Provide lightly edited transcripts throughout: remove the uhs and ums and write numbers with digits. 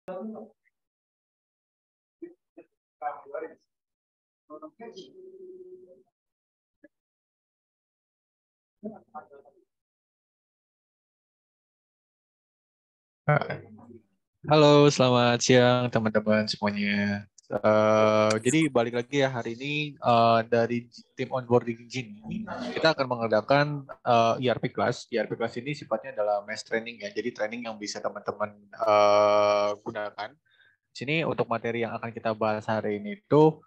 Halo, selamat siang teman-teman semuanya. Jadi balik lagi ya hari ini dari tim onboarding Gini, kita akan mengadakan ERP class. ERP class ini sifatnya adalah mass training ya. Jadi training yang bisa teman-teman gunakan. Di sini untuk materi yang akan kita bahas hari ini itu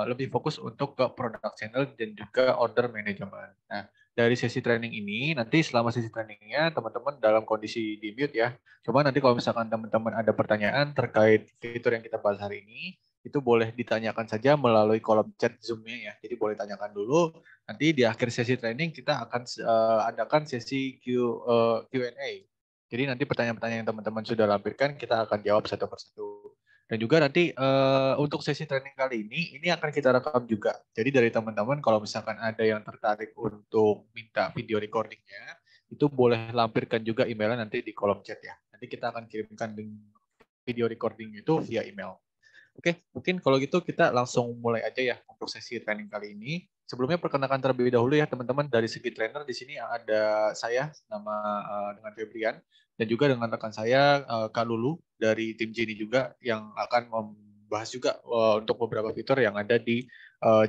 lebih fokus untuk ke product channel dan juga order management. Nah, dari sesi training ini, nanti selama sesi trainingnya teman-teman dalam kondisi di mute ya. Coba nanti kalau misalkan teman-teman ada pertanyaan terkait fitur yang kita bahas hari ini, itu boleh ditanyakan saja melalui kolom chat Zoom-nya ya. Jadi boleh tanyakan dulu. Nanti di akhir sesi training kita akan adakan sesi Q&A. Jadi nanti pertanyaan-pertanyaan yang teman-teman sudah lampirkan kita akan jawab satu persatu. Dan juga nanti untuk sesi training kali ini akan kita rekam juga. Jadi dari teman-teman kalau misalkan ada yang tertarik untuk minta video recordingnya, itu boleh lampirkan juga emailnya nanti di kolom chat ya. Nanti kita akan kirimkan video recording itu via email. Oke, mungkin kalau gitu kita langsung mulai aja ya untuk sesi training kali ini. Sebelumnya perkenalkan terlebih dahulu ya teman-teman, dari segi trainer di sini ada saya nama dengan Febrian dan juga dengan rekan saya Kak Lulu dari tim Gini juga yang akan membahas juga untuk beberapa fitur yang ada di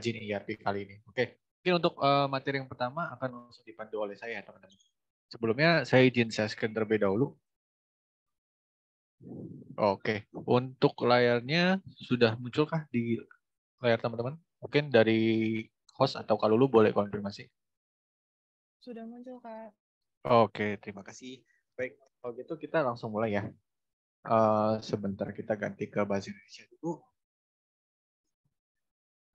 Gini ERP kali ini. Oke, mungkin untuk materi yang pertama akan langsung dipandu oleh saya ya teman-teman. Sebelumnya saya izin saya share terlebih dahulu. Oke, untuk layarnya sudah munculkah di layar teman-teman? Mungkin dari host atau Kak Lulu boleh konfirmasi. Sudah muncul, Kak. Oke, terima kasih. Baik, kalau gitu kita langsung mulai ya. Sebentar kita ganti ke bahasa Indonesia dulu.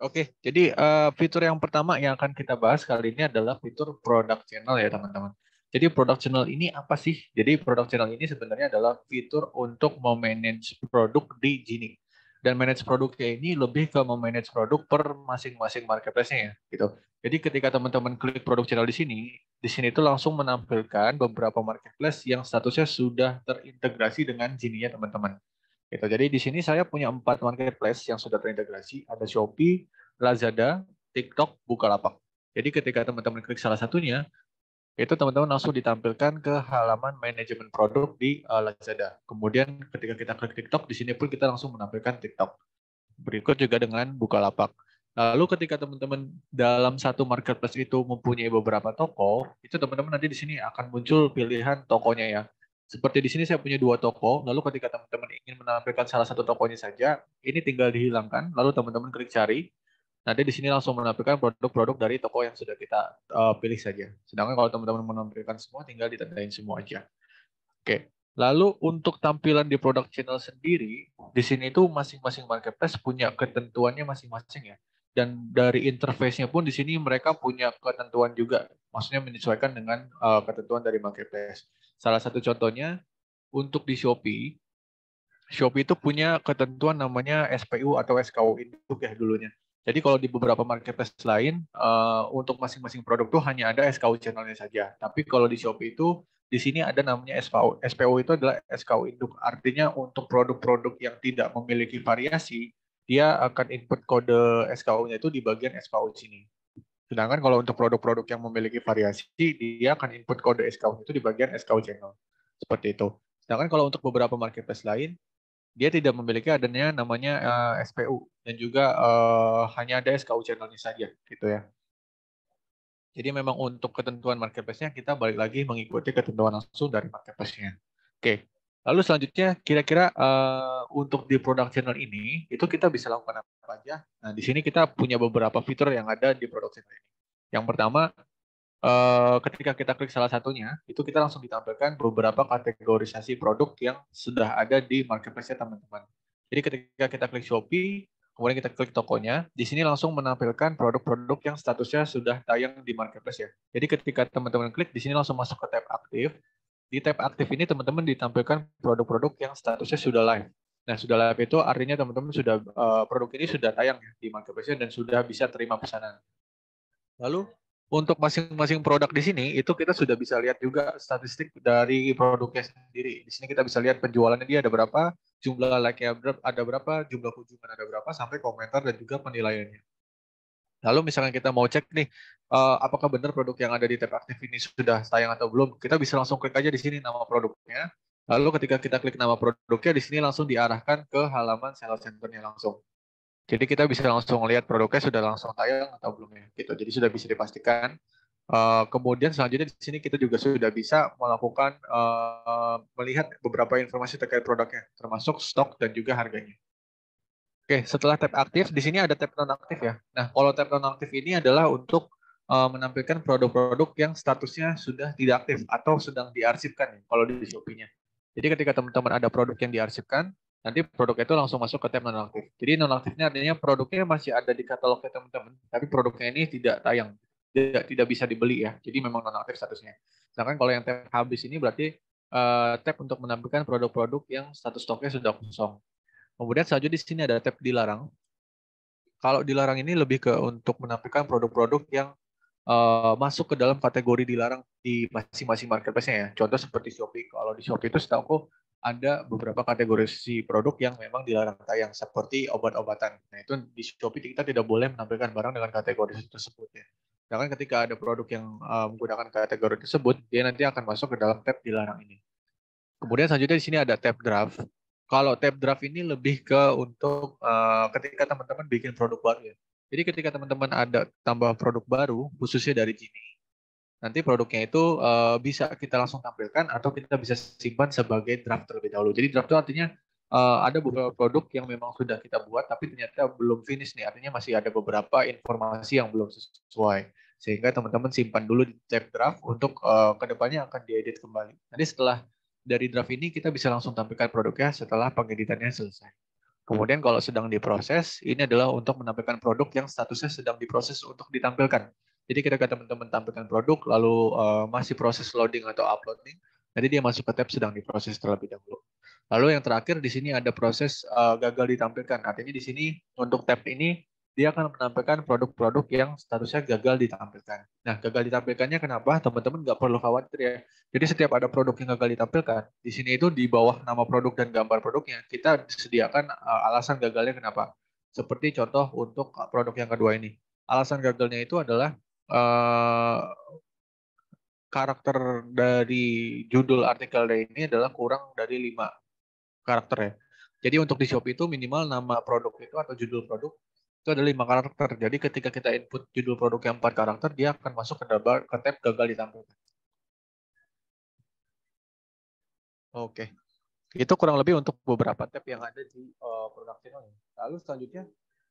Oke, jadi fitur yang pertama yang akan kita bahas kali ini adalah fitur product channel ya teman-teman. Jadi product channel ini apa sih? Jadi product channel ini sebenarnya adalah fitur untuk memanage produk di Gini. Dan manage produknya ini lebih ke memanage produk per masing-masing marketplace-nya ya, gitu. Jadi ketika teman-teman klik produk channel di sini itu langsung menampilkan beberapa marketplace yang statusnya sudah terintegrasi dengan Gini-nya teman-teman. Gitu. Jadi di sini saya punya 4 marketplace yang sudah terintegrasi. Ada Shopee, Lazada, TikTok, Bukalapak. Jadi ketika teman-teman klik salah satunya, itu teman-teman langsung ditampilkan ke halaman manajemen produk di Lazada. Kemudian ketika kita klik TikTok, di sini pun kita langsung menampilkan TikTok. Berikut juga dengan Bukalapak. Lalu ketika teman-teman dalam satu marketplace itu mempunyai beberapa toko, itu teman-teman nanti di sini akan muncul pilihan tokonya ya. Seperti di sini saya punya 2 toko, lalu ketika teman-teman ingin menampilkan salah satu tokonya saja, ini tinggal dihilangkan, lalu teman-teman klik cari. Nanti di sini langsung menampilkan produk-produk dari toko yang sudah kita pilih saja. Sedangkan kalau teman-teman menampilkan semua, tinggal ditandain semua aja. Oke. Lalu untuk tampilan di product channel sendiri, di sini itu masing-masing marketplace punya ketentuannya masing-masing ya. Dan dari interface-nya pun di sini mereka punya ketentuan juga. Maksudnya menyesuaikan dengan ketentuan dari marketplace. Salah satu contohnya untuk di Shopee, Shopee itu punya ketentuan namanya SPU atau SKU induk ya dulunya. Jadi kalau di beberapa marketplace lain, untuk masing-masing produk tuh hanya ada SKU channelnya saja. Tapi kalau di Shopee itu, di sini ada namanya SPU. SPU itu adalah SKU induk. Artinya untuk produk-produk yang tidak memiliki variasi, dia akan input kode SKU-nya itu di bagian SKU sini. Sedangkan kalau untuk produk-produk yang memiliki variasi, dia akan input kode SKU itu di bagian SKU channel. Seperti itu. Sedangkan kalau untuk beberapa marketplace lain, dia tidak memiliki adanya namanya SPU dan juga hanya ada SKU channelnya saja gitu ya. Jadi memang untuk ketentuan marketplace-nya kita balik lagi mengikuti ketentuan langsung dari marketplace-nya. Oke. Lalu selanjutnya kira-kira untuk di product channel ini itu kita bisa lakukan apa aja? Nah, di sini kita punya beberapa fitur yang ada di product channel ini. Yang pertama, ketika kita klik salah satunya, itu kita langsung ditampilkan beberapa kategorisasi produk yang sudah ada di marketplace-nya teman-teman. Jadi ketika kita klik Shopee, kemudian kita klik tokonya, di sini langsung menampilkan produk-produk yang statusnya sudah tayang di marketplace ya. Jadi ketika teman-teman klik, di sini langsung masuk ke tab aktif. Di tab aktif ini teman-teman ditampilkan produk-produk yang statusnya sudah live. Nah, sudah live itu artinya teman-teman sudah produk ini sudah tayang ya di marketplace dan sudah bisa terima pesanan. Lalu untuk masing-masing produk di sini itu kita sudah bisa lihat juga statistik dari produknya sendiri. Di sini kita bisa lihat penjualannya dia ada berapa, jumlah like-nya ada berapa, jumlah kunjungan ada berapa, sampai komentar dan juga penilaiannya. Lalu misalnya kita mau cek nih, apakah benar produk yang ada di tab aktif ini sudah tayang atau belum, kita bisa langsung klik aja di sini nama produknya. Lalu ketika kita klik nama produknya, di sini langsung diarahkan ke halaman sales center-nya langsung. Jadi kita bisa langsung lihat produknya sudah langsung tayang atau belum ya. Gitu. Jadi sudah bisa dipastikan. Kemudian selanjutnya di sini kita juga sudah bisa melakukan melihat beberapa informasi terkait produknya, termasuk stok dan juga harganya. Oke, setelah tab aktif, di sini ada tab nonaktif ya. Nah, kalau tab nonaktif ini adalah untuk menampilkan produk-produk yang statusnya sudah tidak aktif atau sedang diarsipkan ya, kalau di Shopee-nya. Jadi ketika teman-teman ada produk yang diarsipkan, nanti produk itu langsung masuk ke tab nonaktif. Jadi nonaktifnya artinya produknya masih ada di katalognya teman-teman, tapi produknya ini tidak tayang, tidak bisa dibeli ya. Jadi memang nonaktif statusnya. Sedangkan kalau yang tab habis ini berarti tab untuk menampilkan produk-produk yang status stoknya sudah kosong. Kemudian selanjutnya di sini ada tab dilarang. Kalau dilarang ini lebih ke untuk menampilkan produk-produk yang masuk ke dalam kategori dilarang di masing-masing marketplace-nya ya. Contoh seperti Shopee. Kalau di Shopee itu setahu ada beberapa kategori produk yang memang dilarang tayang seperti obat-obatan. Nah itu di Shopee kita tidak boleh menampilkan barang dengan kategori tersebut ya. Sedangkan ketika ada produk yang menggunakan kategori tersebut, dia nanti akan masuk ke dalam tab dilarang ini. Kemudian selanjutnya di sini ada tab draft. Kalau tab draft ini lebih ke untuk ketika teman-teman bikin produk baru ya. Jadi ketika teman-teman ada tambah produk baru, khususnya dari Gini, nanti produknya itu bisa kita langsung tampilkan atau kita bisa simpan sebagai draft terlebih dahulu. Jadi draft itu artinya ada beberapa produk yang memang sudah kita buat, tapi ternyata belum finish nih. Artinya masih ada beberapa informasi yang belum sesuai. Sehingga teman-teman simpan dulu di tab draft untuk kedepannya akan diedit kembali. Nanti setelah dari draft ini kita bisa langsung tampilkan produknya setelah pengeditannya selesai. Kemudian kalau sedang diproses, ini adalah untuk menampilkan produk yang statusnya sedang diproses untuk ditampilkan. Jadi ketika teman-teman tampilkan produk, lalu masih proses loading atau uploading, nanti dia masuk ke tab sedang diproses terlebih dahulu. Lalu yang terakhir di sini ada proses gagal ditampilkan. Artinya di sini untuk tab ini dia akan menampilkan produk-produk yang statusnya gagal ditampilkan. Nah, gagal ditampilkannya kenapa? Teman-teman nggak perlu khawatir ya. Jadi setiap ada produk yang gagal ditampilkan, di sini itu di bawah nama produk dan gambar produknya, kita disediakan alasan gagalnya kenapa. Seperti contoh untuk produk yang kedua ini. Alasan gagalnya itu adalah karakter dari judul artikel ini adalah kurang dari 5 karakter ya. Jadi untuk di Shopee itu minimal nama produk itu atau judul produk itu ada 5 karakter. Jadi ketika kita input judul produk yang 4 karakter, dia akan masuk ke tab gagal ditampilkan. Oke. Itu kurang lebih untuk beberapa tab yang ada di product channel. Lalu selanjutnya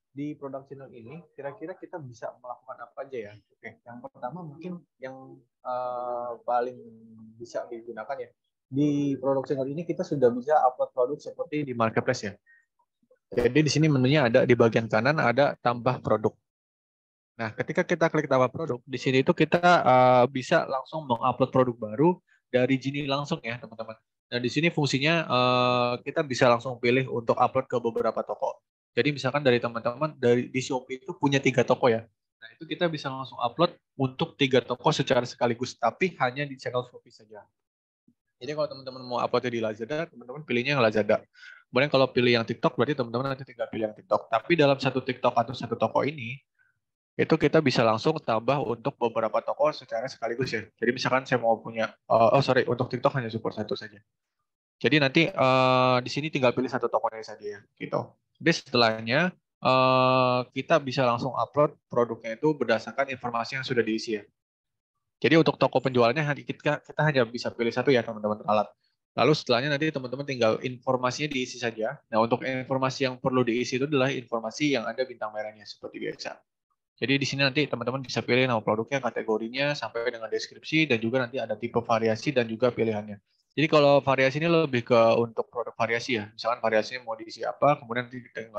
di product channel ini kira-kira kita bisa melakukan apa aja ya? Oke, yang pertama mungkin yang paling bisa digunakan ya. Di product channel ini kita sudah bisa upload produk seperti di marketplace ya. Jadi di sini menunya ada di bagian kanan ada tambah produk. Nah, ketika kita klik tambah produk, di sini itu kita bisa langsung mengupload produk baru dari Gini langsung ya, teman-teman. Dan di sini fungsinya kita bisa langsung pilih untuk upload ke beberapa toko. Jadi misalkan dari teman-teman di Shopee itu punya 3 toko ya. Nah, itu kita bisa langsung upload untuk 3 toko secara sekaligus, tapi hanya di channel Shopee saja. Jadi kalau teman-teman mau uploadnya di Lazada, teman-teman pilihnya yang Lazada. Kemudian kalau pilih yang TikTok, berarti teman-teman nanti tinggal pilih yang TikTok. Tapi dalam satu TikTok atau satu toko ini, itu kita bisa langsung tambah untuk beberapa toko secara sekaligus ya. Jadi misalkan saya mau punya, untuk TikTok hanya support satu saja. Jadi nanti di sini tinggal pilih satu tokonya saja ya, gitu. Jadi setelahnya kita bisa langsung upload produknya itu berdasarkan informasi yang sudah diisi ya. Jadi untuk toko penjualannya kita hanya bisa pilih satu ya teman-teman alat. Lalu setelahnya nanti teman-teman tinggal informasinya diisi saja. Nah untuk informasi yang perlu diisi itu adalah informasi yang ada bintang merahnya seperti biasa. Jadi di sini nanti teman-teman bisa pilih nama produknya, kategorinya, sampai dengan deskripsi, dan juga nanti ada tipe variasi dan juga pilihannya. Jadi kalau variasi ini lebih ke untuk produk variasi ya. Misalkan variasinya mau diisi apa, kemudian nanti kita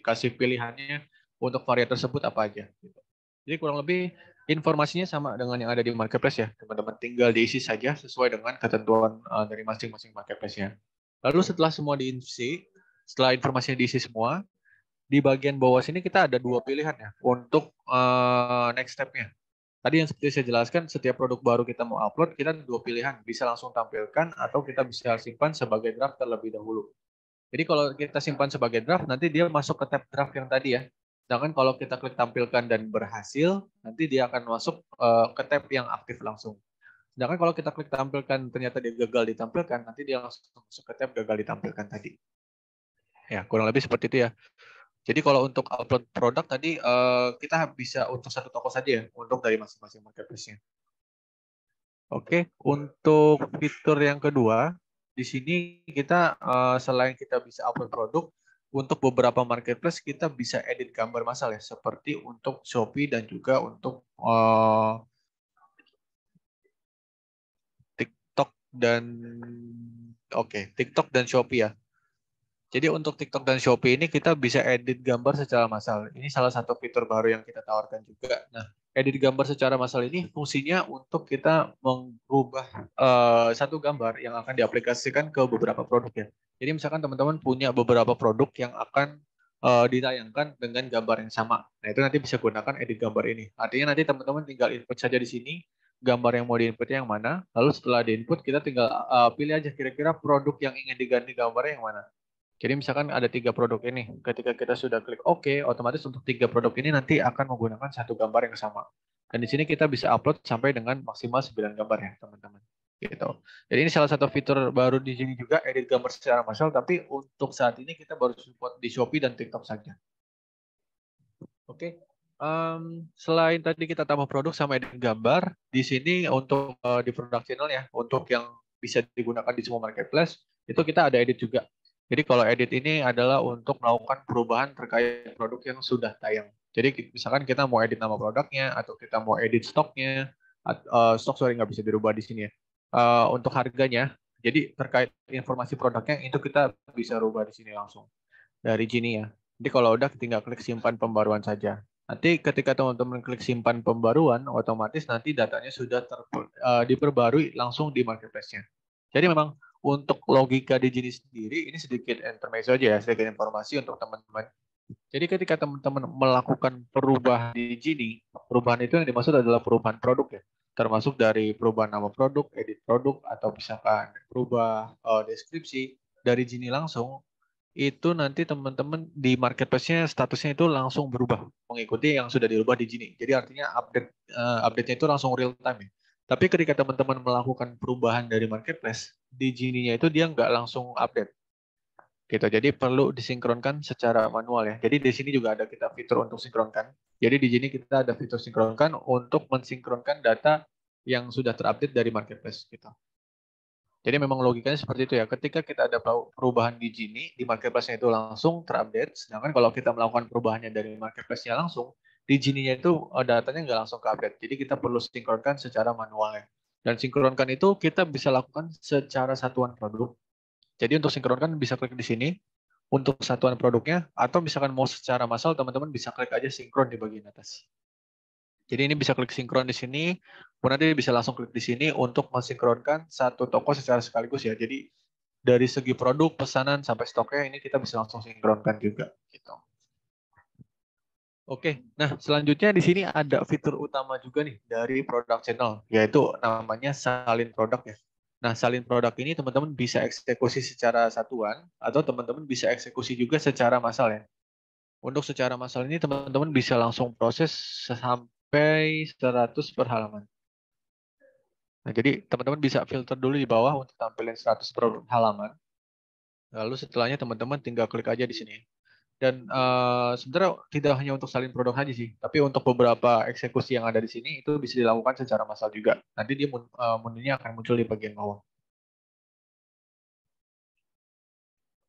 kasih pilihannya untuk varian tersebut apa aja. Gitu. Jadi kurang lebih informasinya sama dengan yang ada di marketplace ya. Teman-teman tinggal diisi saja sesuai dengan ketentuan dari masing-masing marketplace-nya. Lalu setelah semua diisi, setelah informasinya diisi semua, di bagian bawah sini kita ada 2 pilihan ya untuk next step-nya. Tadi yang seperti saya jelaskan, setiap produk baru kita mau upload, kita ada dua pilihan. Bisa langsung tampilkan atau kita bisa simpan sebagai draft terlebih dahulu. Jadi kalau kita simpan sebagai draft, nanti dia masuk ke tab draft yang tadi ya. Sedangkan kalau kita klik tampilkan dan berhasil, nanti dia akan masuk ke tab yang aktif langsung. Sedangkan kalau kita klik tampilkan, ternyata dia gagal ditampilkan, nanti dia langsung masuk ke tab gagal ditampilkan tadi. Ya, kurang lebih seperti itu ya. Jadi kalau untuk upload produk tadi kita bisa untuk satu toko saja ya, untuk dari masing-masing marketplace-nya. Oke, untuk fitur yang kedua, di sini kita selain kita bisa upload produk, untuk beberapa marketplace kita bisa edit gambar massal ya, seperti untuk Shopee dan juga untuk TikTok dan TikTok dan Shopee ya. Jadi untuk TikTok dan Shopee ini kita bisa edit gambar secara massal. Ini salah satu fitur baru yang kita tawarkan juga. Nah, edit gambar secara massal ini fungsinya untuk kita mengubah satu gambar yang akan diaplikasikan ke beberapa produk ya. Jadi misalkan teman-teman punya beberapa produk yang akan ditayangkan dengan gambar yang sama. Nah, itu nanti bisa gunakan edit gambar ini. Artinya nanti teman-teman tinggal input saja di sini gambar yang mau diinputnya yang mana. Lalu setelah diinput kita tinggal pilih aja kira-kira produk yang ingin diganti gambarnya yang mana. Jadi misalkan ada 3 produk ini, ketika kita sudah klik OK, otomatis untuk 3 produk ini nanti akan menggunakan satu gambar yang sama. Dan di sini kita bisa upload sampai dengan maksimal 9 gambar ya teman-teman. Gitu. Jadi ini salah satu fitur baru di sini juga, edit gambar secara massal, tapi untuk saat ini kita baru support di Shopee dan TikTok saja. Oke. Selain tadi kita tambah produk sama edit gambar, di sini untuk di product channel ya, untuk yang bisa digunakan di semua marketplace, itu kita ada edit juga. Jadi kalau edit ini adalah untuk melakukan perubahan terkait produk yang sudah tayang. Jadi misalkan kita mau edit nama produknya atau kita mau edit stoknya, stok nggak bisa dirubah di sini ya. Untuk harganya, jadi terkait informasi produknya itu kita bisa rubah di sini langsung dari Genie ya. Jadi kalau udah tinggal klik simpan pembaruan saja. Nanti ketika teman-teman klik simpan pembaruan, otomatis nanti datanya sudah diperbarui langsung di marketplace-nya. Jadi memang untuk logika di Genie sendiri, ini sedikit intermezzo aja ya, sedikit informasi untuk teman-teman. Jadi ketika teman-teman melakukan perubahan di Genie, perubahan itu yang dimaksud adalah perubahan produk ya. Termasuk dari perubahan nama produk, edit produk, atau misalkan berubah deskripsi dari Genie langsung, itu nanti teman-teman di marketplace-nya statusnya itu langsung berubah mengikuti yang sudah dirubah di Genie. Jadi artinya update-nya itu langsung real time ya. Tapi ketika teman-teman melakukan perubahan dari marketplace, di Genie-nya itu dia nggak langsung update. Gitu. Jadi perlu disinkronkan secara manual ya. Jadi di sini juga ada kita fitur untuk sinkronkan. Jadi di sini kita ada fitur sinkronkan untuk mensinkronkan data yang sudah terupdate dari marketplace kita. Jadi memang logikanya seperti itu ya. Ketika kita ada perubahan di Genie, di marketplace-nya itu langsung terupdate. Sedangkan kalau kita melakukan perubahannya dari marketplace-nya langsung, di Genie-nya itu datanya nggak langsung ke update. Jadi kita perlu sinkronkan secara manual ya. Dan sinkronkan itu kita bisa lakukan secara satuan produk. Jadi untuk sinkronkan bisa klik di sini untuk satuan produknya, atau misalkan mau secara massal, teman-teman bisa klik aja sinkron di bagian atas. Jadi ini bisa klik sinkron di sini, kemudian nanti bisa langsung klik di sini untuk mensinkronkan satu toko secara sekaligus ya. Jadi dari segi produk, pesanan, sampai stoknya ini kita bisa langsung sinkronkan juga. Gitu. Oke, nah selanjutnya di sini ada fitur utama juga nih dari product channel, yaitu namanya salin produk ya. Nah, salin produk ini teman-teman bisa eksekusi secara satuan, atau teman-teman bisa eksekusi juga secara massal ya. Untuk secara massal ini teman-teman bisa langsung proses sampai 100 per halaman. Nah, jadi teman-teman bisa filter dulu di bawah untuk tampilin 100 per halaman. Lalu setelahnya teman-teman tinggal klik aja di sini. Dan sebenarnya tidak hanya untuk salin produk aja sih, tapi untuk beberapa eksekusi yang ada di sini itu bisa dilakukan secara massal juga. Nanti dia menunya akan muncul di bagian bawah.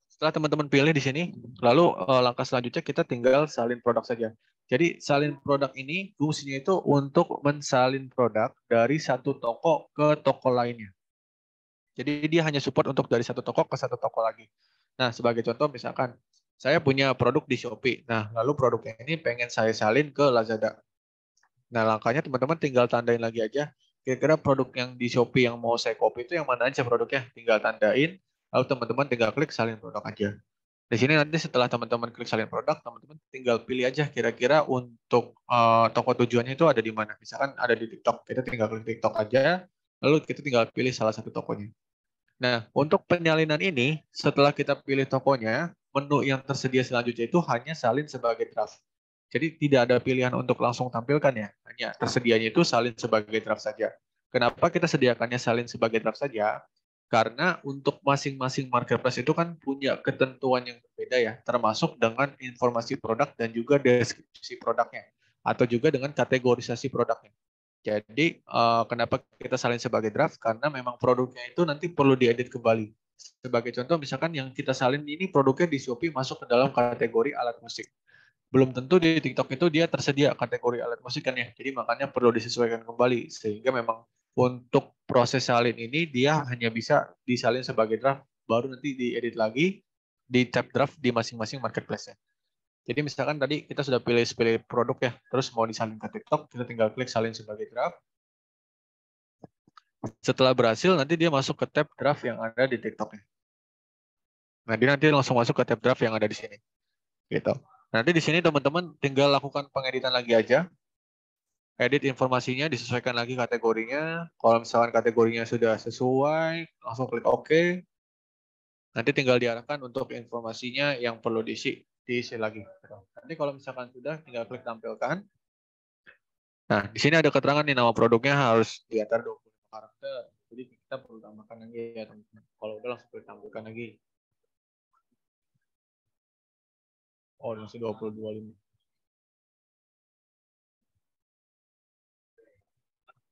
Setelah teman-teman pilih di sini, lalu langkah selanjutnya kita tinggal salin produk saja. Jadi salin produk ini fungsinya itu untuk mensalin produk dari satu toko ke toko lainnya. Jadi dia hanya support untuk dari satu toko ke satu toko lagi. Nah, sebagai contoh misalkan saya punya produk di Shopee. Nah, lalu produknya ini pengen saya salin ke Lazada. Nah, langkahnya teman-teman tinggal tandain lagi aja. Kira-kira produk yang di Shopee yang mau saya copy itu yang mana aja produknya. Tinggal tandain, lalu teman-teman tinggal klik salin produk aja. Di sini nanti setelah teman-teman klik salin produk, teman-teman tinggal pilih aja kira-kira untuk toko tujuannya itu ada di mana. Misalkan ada di TikTok, kita tinggal klik TikTok aja, lalu kita tinggal pilih salah satu tokonya. Nah, untuk penyalinan ini, setelah kita pilih tokonya, menu yang tersedia selanjutnya itu hanya salin sebagai draft. Jadi tidak ada pilihan untuk langsung tampilkan ya, hanya tersedianya itu salin sebagai draft saja. Kenapa kita sediakannya salin sebagai draft saja? Karena untuk masing-masing marketplace itu kan punya ketentuan yang berbeda ya, termasuk dengan informasi produk dan juga deskripsi produknya, atau juga dengan kategorisasi produknya. Jadi kenapa kita salin sebagai draft? Karena memang produknya itu nanti perlu diedit kembali. Sebagai contoh, misalkan yang kita salin ini produknya di Shopee masuk ke dalam kategori alat musik. Belum tentu di TikTok itu dia tersedia kategori alat musik kan ya. Jadi makanya perlu disesuaikan kembali. Sehingga memang untuk proses salin ini dia hanya bisa disalin sebagai draft, baru nanti diedit lagi di tab draft di masing-masing marketplace-nya. Jadi misalkan tadi kita sudah pilih produk ya, terus mau disalin ke TikTok, kita tinggal klik salin sebagai draft. Setelah berhasil, nanti dia masuk ke tab draft yang ada di TikTok-nya. Nah, dia nanti langsung masuk ke tab draft yang ada di sini. Gitu. Nanti di sini teman-teman tinggal lakukan pengeditan lagi aja. Edit informasinya, disesuaikan lagi kategorinya. Kalau misalkan kategorinya sudah sesuai, langsung klik OK. Nanti tinggal diarahkan untuk informasinya yang perlu diisi lagi. Nanti kalau misalkan sudah, tinggal klik tampilkan. Nah, di sini ada keterangan nih nama produknya harus di antara 25 karakter. Jadi kita perlu tambahkan lagi ya teman-teman. Kalau udah langsung klik tampilkan lagi. Oh, masih 22.5.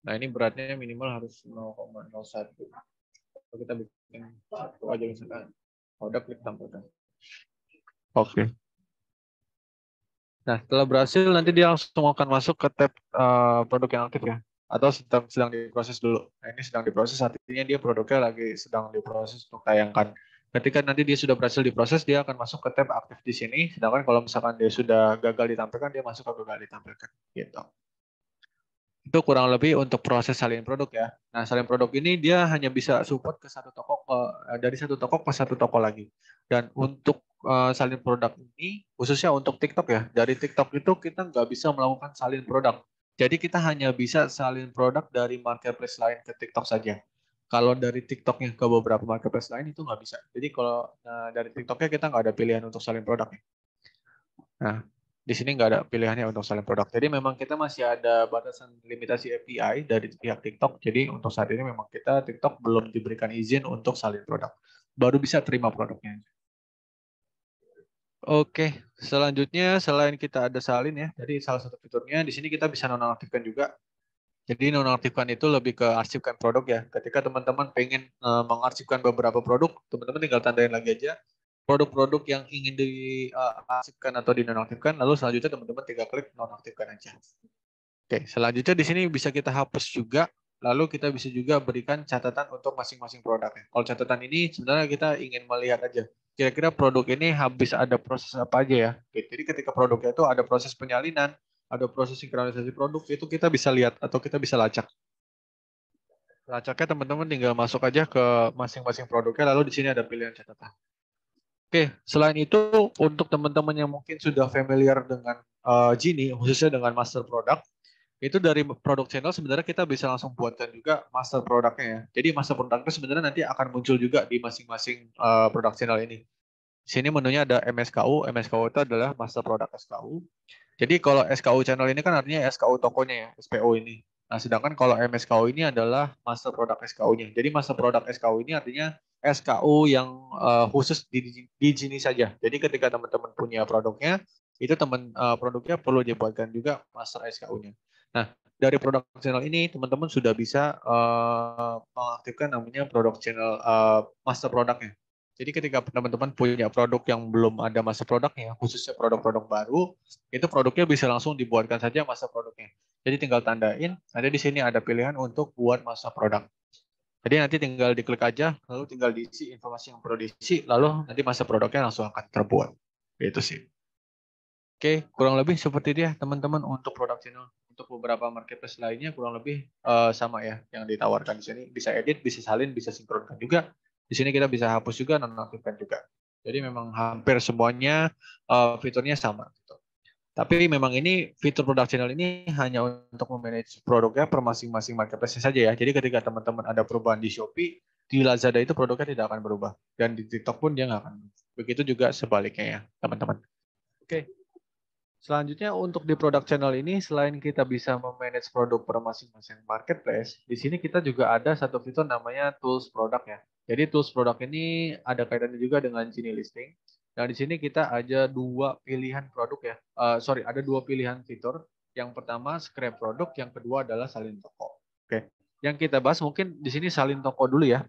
Nah, ini beratnya minimal harus 0,01. Kalau kita bikin satu aja misalkan. Udah klik tampilkan. Oke. Nah, setelah berhasil nanti dia langsung akan masuk ke tab produk yang aktif ya. Atau sedang diproses dulu. Nah, ini sedang diproses, artinya dia produknya lagi sedang diproses untuk tayangkan. Ketika nanti dia sudah berhasil diproses, dia akan masuk ke tab aktif di sini. Sedangkan kalau misalkan dia sudah gagal ditampilkan, dia masuk ke gagal ditampilkan. Gitu. Itu kurang lebih untuk proses salin produk ya. Nah, salin produk ini dia hanya bisa support ke satu toko dari satu toko ke satu toko lagi. Dan untuk salin produk ini khususnya untuk TikTok ya. Dari TikTok itu kita nggak bisa melakukan salin produk. Jadi kita hanya bisa salin produk dari marketplace lain ke TikTok saja. Kalau dari TikToknya ke beberapa marketplace lain itu nggak bisa. Jadi kalau dari TikToknya kita nggak ada pilihan untuk salin produk. Nah, di sini nggak ada pilihannya untuk salin produk. Jadi memang kita masih ada batasan limitasi API dari pihak TikTok. Jadi untuk saat ini memang kita TikTok belum diberikan izin untuk salin produk. Baru bisa terima produknya. Oke, selanjutnya selain kita ada salin ya, jadi salah satu fiturnya di sini kita bisa nonaktifkan juga. Jadi nonaktifkan itu lebih ke arsipkan produk ya. Ketika teman-teman pengen mengarsipkan beberapa produk, teman-teman tinggal tandain lagi aja produk-produk yang ingin diarsipkan atau dinonaktifkan, lalu selanjutnya teman-teman tinggal klik nonaktifkan aja. Oke, selanjutnya di sini bisa kita hapus juga, lalu kita bisa juga berikan catatan untuk masing-masing produknya. Kalau catatan ini sebenarnya kita ingin melihat aja, kira-kira produk ini habis ada proses apa aja ya. Oke, jadi ketika produknya itu ada proses penyalinan, ada proses sinkronisasi produk, itu kita bisa lihat atau kita bisa lacak. Lacaknya teman-teman tinggal masuk aja ke masing-masing produknya, lalu di sini ada pilihan catatan. Oke, selain itu untuk teman-teman yang mungkin sudah familiar dengan Genie, khususnya dengan master product, itu dari produk channel sebenarnya kita bisa langsung buatkan juga master produknya ya. Jadi master produknya sebenarnya nanti akan muncul juga di masing-masing produk channel ini. Di sini menunya ada MSKU. MSKU itu adalah master product SKU. Jadi kalau SKU channel ini kan artinya SKU tokonya ya, SPO ini. Nah, sedangkan kalau MSKU ini adalah master product SKU-nya. Jadi master product SKU ini artinya SKU yang khusus di Genie saja. Jadi ketika teman-teman punya produknya, itu produknya perlu dibuatkan juga master SKU-nya. Nah, dari produk channel ini teman-teman sudah bisa mengaktifkan namanya produk channel master produknya. Jadi ketika teman-teman punya produk yang belum ada master produknya, khususnya produk-produk baru, itu produknya bisa langsung dibuatkan saja master produknya. Jadi tinggal tandain, nanti di sini ada pilihan untuk buat master produk. Jadi nanti tinggal diklik aja, lalu tinggal diisi informasi yang perlu diisi, lalu nanti master produknya langsung akan terbuat. Itu sih. Oke, kurang lebih seperti dia teman-teman untuk produk channel. Untuk beberapa marketplace lainnya kurang lebih sama ya yang ditawarkan di sini. Bisa edit, bisa salin, bisa sinkronkan juga. Di sini kita bisa hapus juga, nonaktifkan juga. Jadi memang hampir semuanya fiturnya sama. Gitu. Tapi memang ini fitur product channel ini hanya untuk memanage produknya per masing-masing marketplace saja ya. Jadi ketika teman-teman ada perubahan di Shopee, di Lazada itu produknya tidak akan berubah. Dan di TikTok pun dia nggak akan. Begitu juga sebaliknya ya, teman-teman. Oke. Selanjutnya untuk di product channel ini, selain kita bisa memanage produk per masing-masing marketplace, di sini kita juga ada satu fitur namanya tools product ya. Jadi tools product ini ada kaitannya juga dengan Genie Listing. Nah, di sini kita ada dua pilihan produk ya. Ada dua pilihan fitur. Yang pertama scrap produk, yang kedua adalah salin toko. Oke. Yang kita bahas mungkin di sini salin toko dulu ya.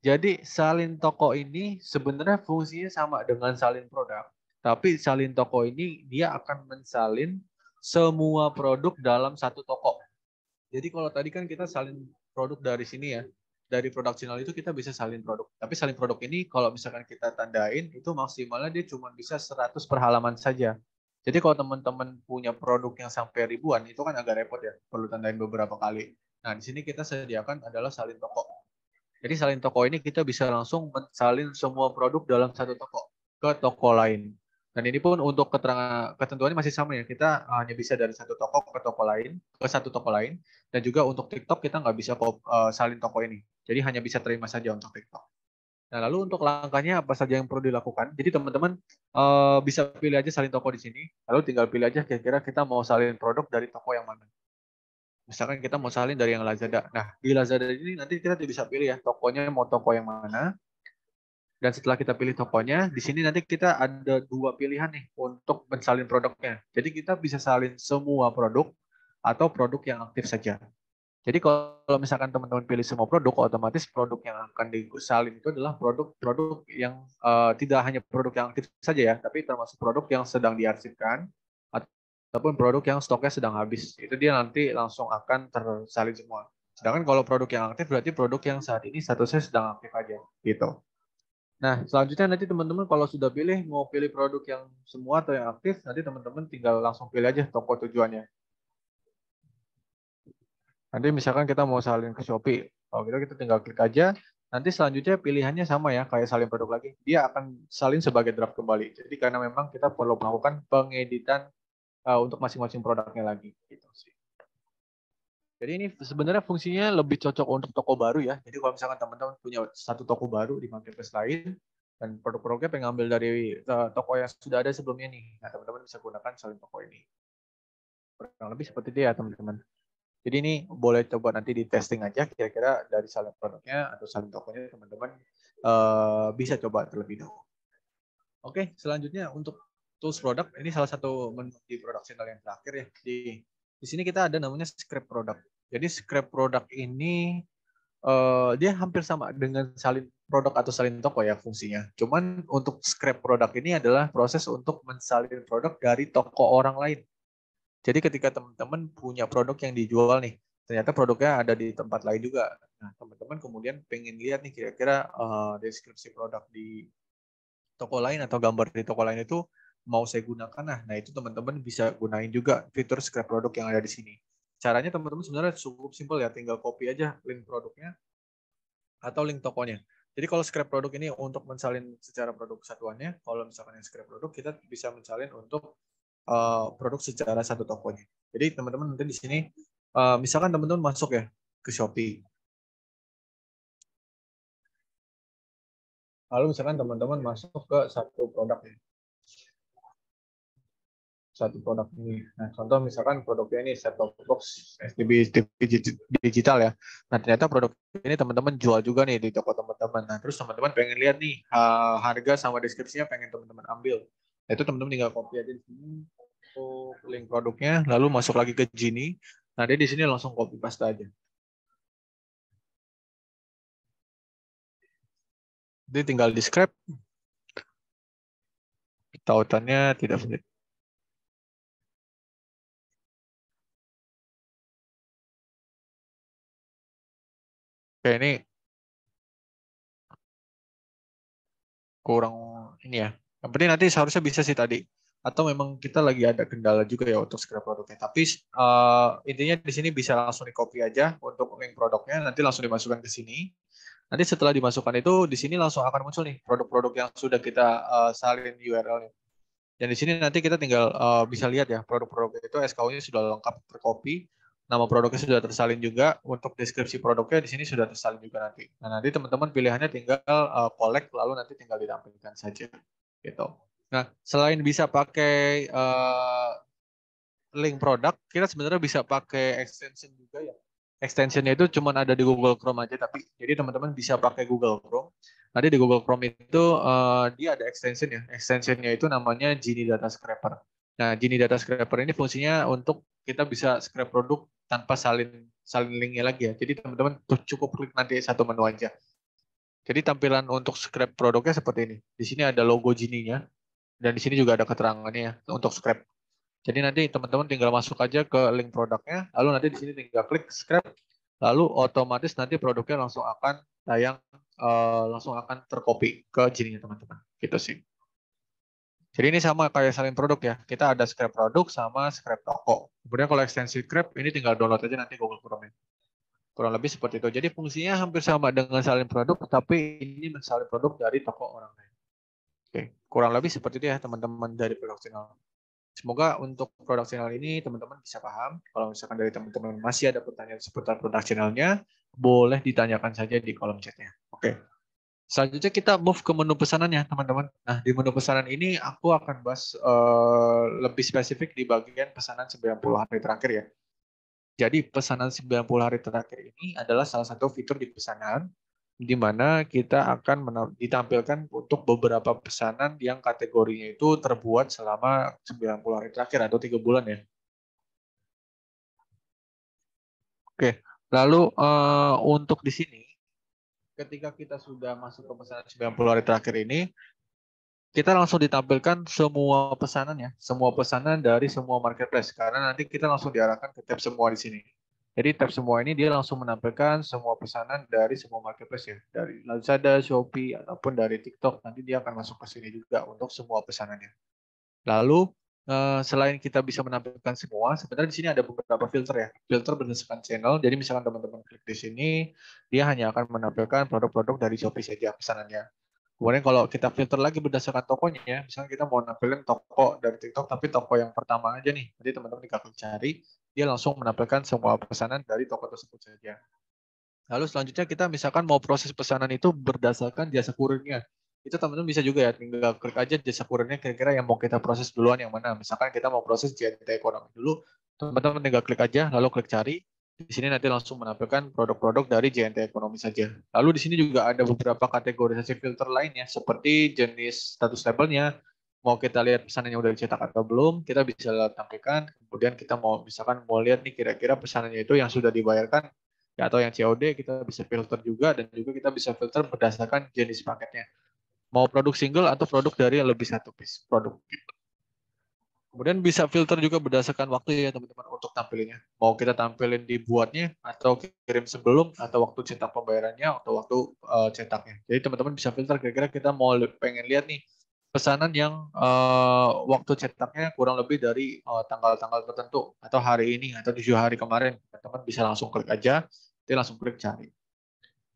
Jadi salin toko ini sebenarnya fungsinya sama dengan salin produk. Tapi salin toko ini dia akan mensalin semua produk dalam satu toko. Jadi kalau tadi kan kita salin produk dari sini ya, dari produk channel itu kita bisa salin produk. Tapi salin produk ini kalau misalkan kita tandain itu maksimalnya dia cuma bisa 100 per halaman saja. Jadi kalau teman-teman punya produk yang sampai ribuan itu kan agak repot ya, perlu tandain beberapa kali. Nah di sini kita sediakan adalah salin toko. Jadi salin toko ini kita bisa langsung mensalin semua produk dalam satu toko ke toko lain. Dan ini pun untuk ketentuannya masih sama ya. Kita hanya bisa dari satu toko ke toko lain, ke satu toko lain. Dan juga untuk TikTok kita nggak bisa salin toko ini. Jadi hanya bisa terima saja untuk TikTok. Nah lalu untuk langkahnya apa saja yang perlu dilakukan? Jadi teman-teman bisa pilih aja salin toko di sini. Lalu tinggal pilih aja kira-kira kita mau salin produk dari toko yang mana. Misalkan kita mau salin dari yang Lazada. Nah, di Lazada ini nanti kita bisa pilih ya tokonya mau toko yang mana. Dan setelah kita pilih tokonya, di sini nanti kita ada dua pilihan nih untuk mensalin produknya. Jadi kita bisa salin semua produk atau produk yang aktif saja. Jadi kalau misalkan teman-teman pilih semua produk, otomatis produk yang akan disalin itu adalah produk-produk yang tidak hanya produk yang aktif saja ya, tapi termasuk produk yang sedang diarsipkan ataupun produk yang stoknya sedang habis. Itu dia nanti langsung akan tersalin semua. Sedangkan kalau produk yang aktif berarti produk yang saat ini statusnya sedang aktif aja gitu. Nah, selanjutnya nanti teman-teman kalau sudah pilih mau pilih produk yang semua atau yang aktif, nanti teman-teman tinggal langsung pilih aja toko tujuannya. Nanti misalkan kita mau salin ke Shopee, kalau gitu kita tinggal klik aja. Nanti selanjutnya pilihannya sama ya, kayak salin produk lagi. Dia akan salin sebagai draft kembali. Jadi karena memang kita perlu melakukan pengeditan untuk masing-masing produknya lagi gitu sih. Jadi ini sebenarnya fungsinya lebih cocok untuk toko baru ya. Jadi kalau misalkan teman-teman punya satu toko baru di marketplace lain dan produk-produknya pengen ambil dari toko yang sudah ada sebelumnya nih, nah teman-teman bisa gunakan salin toko ini. Kurang lebih seperti itu ya teman-teman. Jadi ini boleh coba nanti di testing aja kira-kira dari salin produknya atau salin tokonya teman-teman bisa coba terlebih dahulu. Oke, selanjutnya untuk tools product ini salah satu menu di product channel yang terakhir ya. Di sini kita ada namanya scrap product. Jadi scrap product ini dia hampir sama dengan salin produk atau salin toko ya fungsinya. Cuman untuk scrap product ini adalah proses untuk mensalin produk dari toko orang lain. Jadi ketika teman-teman punya produk yang dijual nih, ternyata produknya ada di tempat lain juga. Nah, teman-teman kemudian pengen lihat nih kira-kira deskripsi produk di toko lain atau gambar di toko lain itu mau saya gunakan. Nah itu teman-teman bisa gunain juga fitur scrap produk yang ada di sini. Caranya teman-teman sebenarnya cukup simpel ya, tinggal copy aja link produknya atau link tokonya. Jadi kalau scrap produk ini untuk mensalin secara produk satuannya, kalau misalkan yang scrap produk kita bisa mensalin untuk produk secara satu tokonya. Jadi teman-teman nanti di sini misalkan teman-teman masuk ya ke Shopee. Lalu misalkan teman-teman masuk ke satu produk ya. Satu produk ini. Nah, contoh misalkan produknya ini set-top box STB digital ya. Nah, ternyata produk ini teman-teman jual juga nih di toko teman-teman. Nah, terus teman-teman pengen lihat nih harga sama deskripsinya pengen teman-teman ambil. Nah, itu teman-teman tinggal copy aja di sini untuk link produknya, lalu masuk lagi ke Genie. Nah, dia di sini langsung copy paste aja. Jadi tinggal di scrap. Tautannya tidak valid. Oke, ini kurang ini ya. Yang penting nanti seharusnya bisa sih tadi. Atau memang kita lagi ada kendala juga ya untuk scrap produknya. Tapi intinya di sini bisa langsung di copy aja untuk link produknya. Nanti langsung dimasukkan ke sini. Nanti setelah dimasukkan itu, di sini langsung akan muncul nih produk-produk yang sudah kita salin URL-nya. Dan di sini nanti kita tinggal bisa lihat ya, produk-produk itu SKU-nya sudah lengkap tercopy, nama produknya sudah tersalin juga, untuk deskripsi produknya di sini sudah tersalin juga nanti. Nah, nanti teman-teman pilihannya tinggal collect, lalu nanti tinggal ditampilkan saja. Gitu. Nah, selain bisa pakai link produk, kita sebenarnya bisa pakai extension juga ya. Extensionnya itu cuma ada di Google Chrome aja, tapi jadi teman-teman bisa pakai Google Chrome. Nanti di Google Chrome itu dia ada extension ya. Extensionnya itu namanya Genie Data Scraper. Nah, Genie Data Scraper ini fungsinya untuk kita bisa scrap produk tanpa salin salin linknya lagi ya. Jadi teman-teman cukup klik nanti satu menu aja. Jadi tampilan untuk scrap produknya seperti ini. Di sini ada logo Genie-nya dan di sini juga ada keterangannya ya untuk scrap. Jadi nanti teman-teman tinggal masuk aja ke link produknya, lalu nanti di sini tinggal klik scrap, lalu otomatis nanti produknya langsung akan tayang, langsung akan tercopy ke Genie teman-teman. Gitu sih. Jadi ini sama kayak salin produk ya. Kita ada scrap produk sama scrap toko. Kemudian kalau ekstensi scrap ini tinggal download aja nanti Google Chrome. Kurang lebih seperti itu. Jadi fungsinya hampir sama dengan salin produk, tapi ini mensalin produk dari toko orang lain. Oke, kurang lebih seperti itu ya teman-teman dari produk channel. Semoga untuk produk channel ini teman-teman bisa paham. Kalau misalkan dari teman-teman masih ada pertanyaan seputar produk channelnya, boleh ditanyakan saja di kolom chatnya. Oke. Selanjutnya kita move ke menu pesanannya, teman-teman. Nah, di menu pesanan ini aku akan bahas lebih spesifik di bagian pesanan 90 hari terakhir ya. Jadi pesanan 90 hari terakhir ini adalah salah satu fitur di pesanan di mana kita akan ditampilkan untuk beberapa pesanan yang kategorinya itu terbuat selama 90 hari terakhir atau 3 bulan ya. Oke, lalu untuk di sini, ketika kita sudah masuk ke pesanan 90 hari terakhir ini, kita langsung ditampilkan semua pesanan ya, semua pesanan dari semua marketplace, karena nanti kita langsung diarahkan ke tab semua di sini. Jadi tab semua ini dia langsung menampilkan semua pesanan dari semua marketplace ya, dari Lazada, Shopee, ataupun dari TikTok. Nanti dia akan masuk ke sini juga untuk semua pesanannya. Lalu selain kita bisa menampilkan semua, sebenarnya di sini ada beberapa filter ya. Filter berdasarkan channel. Jadi misalkan teman-teman klik di sini, dia hanya akan menampilkan produk-produk dari Shopee saja pesanannya. Kemudian kalau kita filter lagi berdasarkan tokonya, misalnya kita mau nampilin toko dari TikTok, tapi toko yang pertama aja nih. Jadi teman-teman tinggal klik cari, dia langsung menampilkan semua pesanan dari toko tersebut saja. Lalu selanjutnya kita misalkan mau proses pesanan itu berdasarkan jasa kurirnya. Itu teman-teman bisa juga ya, tinggal klik aja jasa kurirnya kira-kira yang mau kita proses duluan yang mana. Misalkan kita mau proses JNT ekonomi dulu, teman-teman tinggal klik aja, lalu klik cari. Di sini nanti langsung menampilkan produk-produk dari JNT ekonomi saja. Lalu di sini juga ada beberapa kategorisasi filter lainnya, seperti jenis status labelnya, mau kita lihat pesanannya udah dicetak atau belum, kita bisa tampilkan. Kemudian kita mau misalkan mau lihat nih kira-kira pesanannya itu yang sudah dibayarkan ya, atau yang COD kita bisa filter juga, dan juga kita bisa filter berdasarkan jenis paketnya. Mau produk single atau produk dari lebih satu piece produk. Kemudian bisa filter juga berdasarkan waktu ya teman-teman untuk tampilinnya. Mau kita tampilin dibuatnya atau kirim sebelum atau waktu cetak pembayarannya atau waktu cetaknya. Jadi teman-teman bisa filter kira-kira kita mau pengen lihat nih pesanan yang waktu cetaknya kurang lebih dari tanggal-tanggal tertentu atau hari ini atau 7 hari kemarin. Teman-teman bisa langsung klik aja, dia langsung klik cari.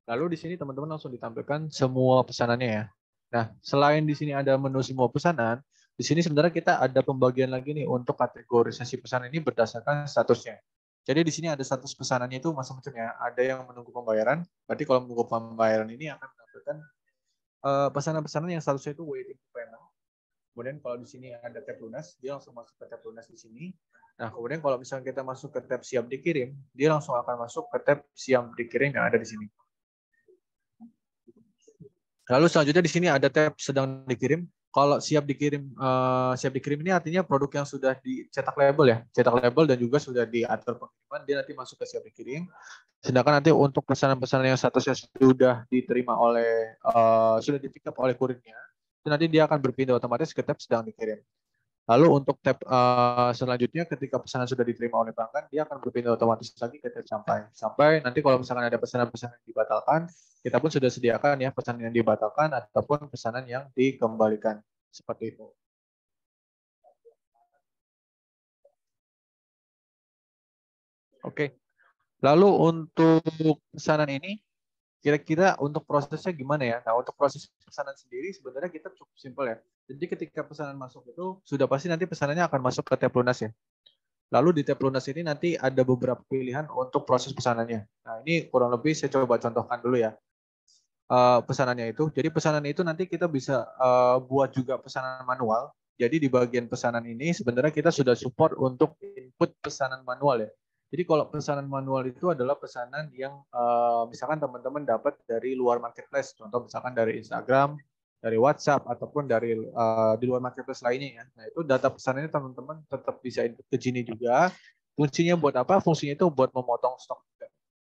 Lalu di sini teman-teman langsung ditampilkan semua pesanannya ya. Nah, selain di sini ada menu semua pesanan, di sini sebenarnya kita ada pembagian lagi nih untuk kategorisasi pesanan ini berdasarkan statusnya. Jadi di sini ada status pesanannya itu macam-macam ya. Ada yang menunggu pembayaran. Berarti kalau menunggu pembayaran ini akan menampilkan pesanan-pesanan yang statusnya itu waiting to payment. Kemudian kalau di sini ada tab lunas, dia langsung masuk ke tab lunas di sini. Nah, kemudian kalau misalnya kita masuk ke tab siap dikirim, dia langsung akan masuk ke tab siap dikirim yang ada di sini. Lalu selanjutnya di sini ada tab sedang dikirim. Kalau siap dikirim ini artinya produk yang sudah dicetak label ya, cetak label dan juga sudah diatur pengiriman, dia nanti masuk ke siap dikirim. Sedangkan nanti untuk pesanan-pesanan yang statusnya sudah diterima oleh sudah di pick up oleh kurirnya, itu nanti dia akan berpindah otomatis ke tab sedang dikirim. Lalu untuk tab selanjutnya ketika pesanan sudah diterima oleh pelanggan, dia akan berpindah otomatis lagi ke tab sampai. Sampai nanti kalau misalkan ada pesanan-pesanan yang dibatalkan, kita pun sudah sediakan ya pesanan yang dibatalkan ataupun pesanan yang dikembalikan. Seperti itu. Oke. Lalu untuk pesanan ini, kira-kira untuk prosesnya gimana ya? Nah, untuk proses pesanan sendiri sebenarnya kita cukup simpel ya. Jadi ketika pesanan masuk itu sudah pasti nanti pesanannya akan masuk ke tab lunas ya. Lalu di tab lunas ini nanti ada beberapa pilihan untuk proses pesanannya. Nah, ini kurang lebih saya coba contohkan dulu ya. Pesanannya itu. Jadi pesanan itu nanti kita bisa buat juga pesanan manual. Jadi di bagian pesanan ini sebenarnya kita sudah support untuk input pesanan manual ya. Jadi kalau pesanan manual itu adalah pesanan yang misalkan teman-teman dapat dari luar marketplace. Contoh misalkan dari Instagram, dari WhatsApp, ataupun dari di luar marketplace lainnya ya. Nah itu data pesanannya teman-teman tetap bisa input ke Genie juga. Fungsinya buat apa? Fungsinya itu buat memotong stok.